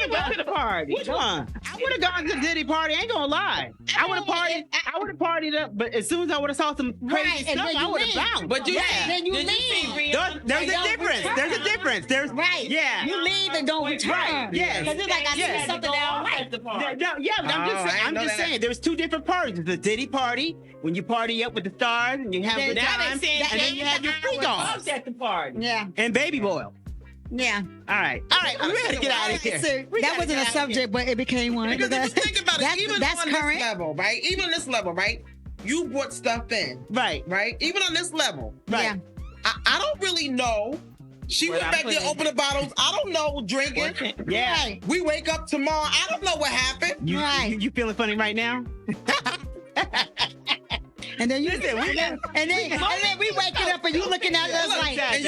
Go to the party. Which one? I would have gone to the Diddy party. I ain't gonna lie. I would have partied. I would have partied up. But as soon as I would have saw some crazy Right, and stuff, then I you would leave. have bounced. But you Then you Did you leave. see There's a don't difference. return. There's a difference. There's Right. Yeah. You leave and don't return. Right, yes. Because it's like, I Yes. see something that I like. at the party. No, yeah, but Oh, I'm I just didn't saying. I'm know just that. saying. There's two different parties. There's the Diddy party when you party up with the stars and you have a good Now time, they saying and then you have your freak offs at the party. Yeah. and baby boil. Yeah. All right, we gotta get out of here. So, that wasn't a subject, but it became one. Because if you think about it, even that's on current. this level, right? Even on this level, right? You brought stuff in, Right. right? Even on this level, Right. Yeah. I don't really know. She What went I back put there, in. opened the bottles. I don't know drinking. Yeah. Right. We wake up tomorrow. I don't know what happened. You, Right. you feeling funny right now? And then you Listen, we got- and then we waking up and you looking at us Look, like, and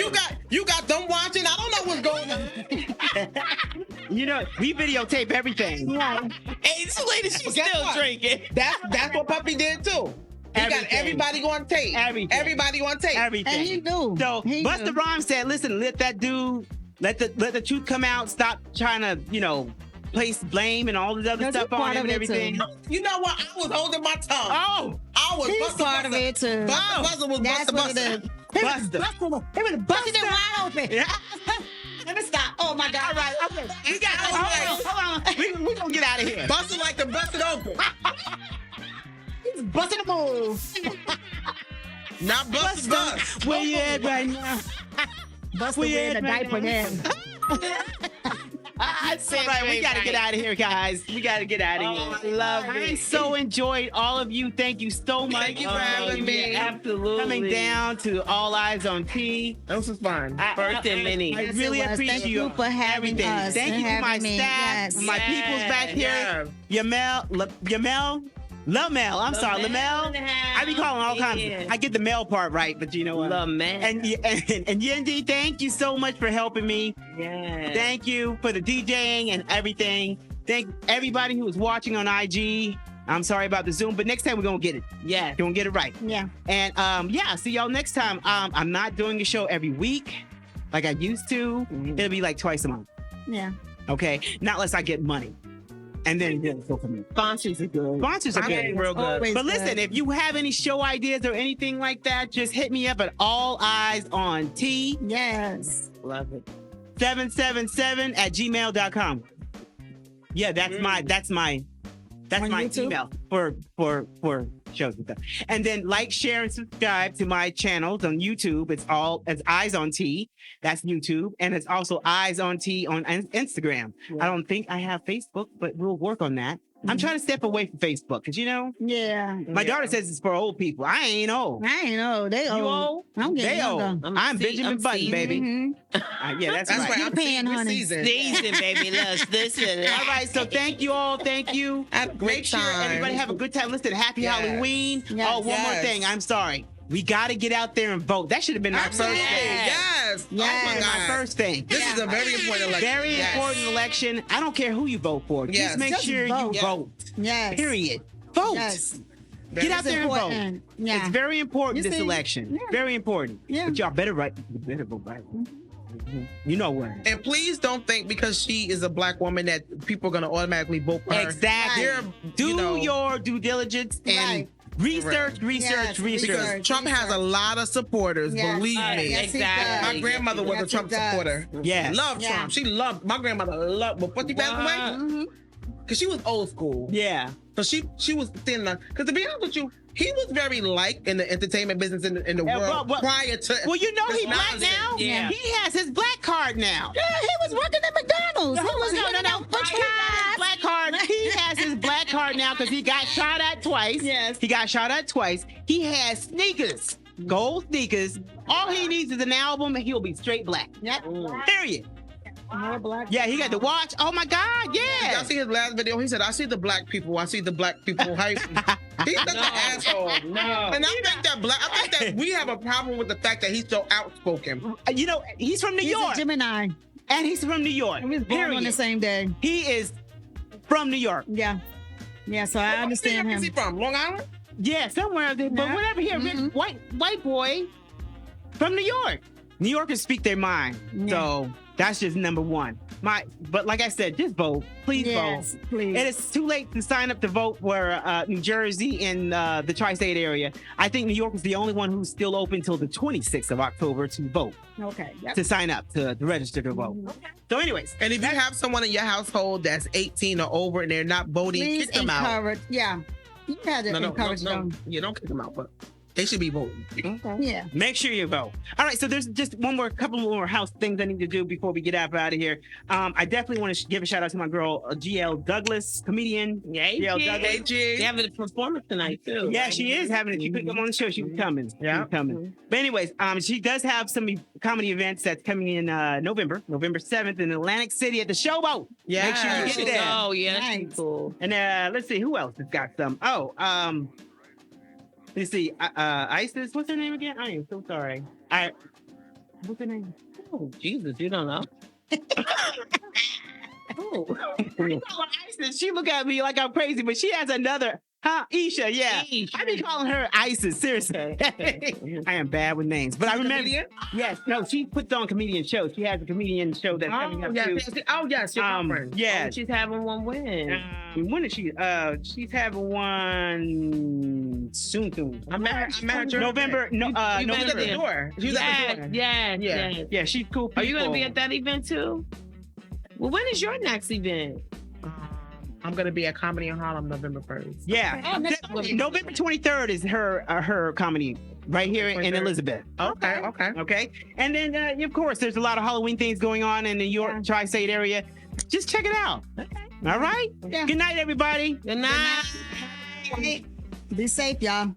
you got them watching. I don't know what's going on. You know, we videotape everything. right. Hey, this lady, she's But guess still what? drinking. That's what Puppy did too. He got Everything. everybody on tape. Everything. Everybody on tape. Everything. And he knew. So He Busta knew. Rhymes said, "Listen, let that dude, let the truth come out. Stop trying to, place blame and all this other No, stuff you're on part him of and it, too. everything." You know what? I was holding my tongue. Oh, I was He's Busta part of it too. Busta was That's Busta what it Busta. is. Busta. He was busting it wide open. Yeah. Let me stop. Oh my God. All right. Okay. We got. Hold on. We gonna get out of here. Busta like to bust it open. He's busting the move. Not bust bust. Where you at right now? Buster wearing a diaper then. I said, all right, we got to get out of here, guys. We got to get out of here. I love it. I so enjoyed all of you. Thank you so much. Thank you for having me. Absolutely. Coming down to All Eyes on T. This was fun. First and many. I Yes, really it was. appreciate Thank you for having everything. us Thank and you to my having me. staff, Yes. my peoples back here. Yamel, Lamel. I'm sorry, Lamel. I be calling all kinds. I get the male part right, but you know what? Lamel. And Yendi, thank you so much for helping me. Yeah. Thank you for the DJing and everything. Thank everybody who was watching on IG. I'm sorry about the Zoom, but next time we're gonna get it. Yeah. We're gonna get it right. Yeah. And see y'all next time. I'm not doing a show every week like I used to. It'll be like twice a month. Yeah. Okay, not unless I get money. And then it's go for me. Sponsors are good. Sponsors are I'm good. real good. Always But listen, good. if you have any show ideas or anything like that, just hit me up at All Eyes on T Yes. Love it. 777 at gmail.com. Yeah, that's my On my YouTube? email for shows and stuff. And then like, share, and subscribe to my channels on YouTube. It's Eyz On T. That's YouTube. And it's also Eyz On T on Instagram. I don't think I have Facebook, but we'll work on that. I'm trying to step away from Facebook because Yeah. my daughter says it's for old people. I ain't old. I ain't know. They You old. old? I'm getting They old. younger. I'm Benjamin Button, seasoned. baby. Mhm. Yeah, that's That's right. right. You I'm paying, seasoned. honey. Season. Season, baby. Listen. All right, so thank you all. Thank you. Had a great Make sure time. everybody have a good time. Listen, happy Yes. Halloween. Yes. Oh, one more Yes. thing. I'm sorry. We got to get out there and vote. That should have been my first Absolutely. thing. Yes. Yes. Oh my My God. first thing. This is a very important election. Very Yes. important election. I don't care who you vote for. Yes. Just make Just sure vote. you vote. Yes. Period. Vote. Yes. Get out It's there and vote. important. Yeah. It's very important, You this see? election. Yeah. Very important. Yeah. But y'all better vote right. You know what? And please don't think because she is a black woman that people are going to automatically vote for her. Exactly. They're, Do you know, your due diligence and Right. research. Yes, Research. because Trump has a lot of supporters, Yes. believe Yes. me. Yes, he Exactly. does. My grandmother was Yes, a he Trump does. supporter. Yes. Loved Yeah. Trump. She loved, my grandmother loved, before she passed away, Mhm. because she was old school. Yeah. So she was standing on, because to be honest with you, he was very liked in the entertainment business in the world prior to. Well, you know this he black nonsense. now. Yeah. He has his black card now. Yeah, he was working at McDonald's. He was No. French He got his fries. black card. He has his black card now because he got shot at twice. Yes. He got shot at twice. He has sneakers, gold sneakers. All he needs is an album and he'll be straight black. Yep. Period. More black. Yeah, he got the watch. Oh my God, yeah. Y'all see his last video? He said, "I see the black people. I see the black people hype." He's such an asshole. No. And I think that we have a problem with the fact that he's so outspoken. You know, he's from New He's York. a Gemini. And he's from New York. We was born on the Period. same day. He is from New York. Yeah. Yeah, so I understand Where's he him. from? Long Island? Yeah, somewhere there. But Yeah. whatever here, Mhm. white boy from New York. New Yorkers speak their mind. Yeah. So that's just number one. But like I said, just vote. Please Yes, vote. please. It is too late to sign up to vote for New Jersey and the tri-state area. I think New York is the only one who's still open till the 26th of October to vote, Okay. Yep. to sign up, to register to vote. So anyways, And if you have someone in your household that's 18 or over and they're not voting, Please kick them out. encourage. Yeah. You had to encourage them. You don't kick them out, but they should be voting. Yeah. make sure you vote. All right, so there's just couple more house things I need to do before we get out of here. I definitely want to give a shout out to my girl, GL Douglas, comedian. Yay, GL G. Douglas. They having a performance tonight too. Yeah, right? she is having it. She put them on the show. She was coming. Yeah. She was coming. But anyways, she does have some comedy events that's coming in November 7th in Atlantic City at the Showboat. Yeah. Make sure you get there. Oh yeah, that's Nice. cool. And let's see who else has got some. Let's see. Isis, what's her name again? I am so sorry. What's her name? Oh Jesus, you don't know. Isis. She look at me like I'm crazy, but she has another. Isha, yeah. Isha. I be calling her Isis, seriously. I am bad with names, but I remember. Comedian? Yes, no, she puts on comedian shows. She has a comedian show that's coming up too. Yes, your girlfriend. Yeah. Oh, she's having one win. When is she? She's having one soon. I met her. November. No, You met She's at November. the door. She's at the door. Yes. Yeah, she's cool. Are you going to be people. at that event too? Well, when is your next event? I'm gonna be at Comedy in Harlem November 1st. Yeah, Oh, next week. November 23rd is her comedy right here in 23rd. Elizabeth. Okay. Okay, and then of course there's a lot of Halloween things going on in the New York tri-state area. Just check it out. All right. Yeah. Good night, everybody. Good night. Be safe, y'all.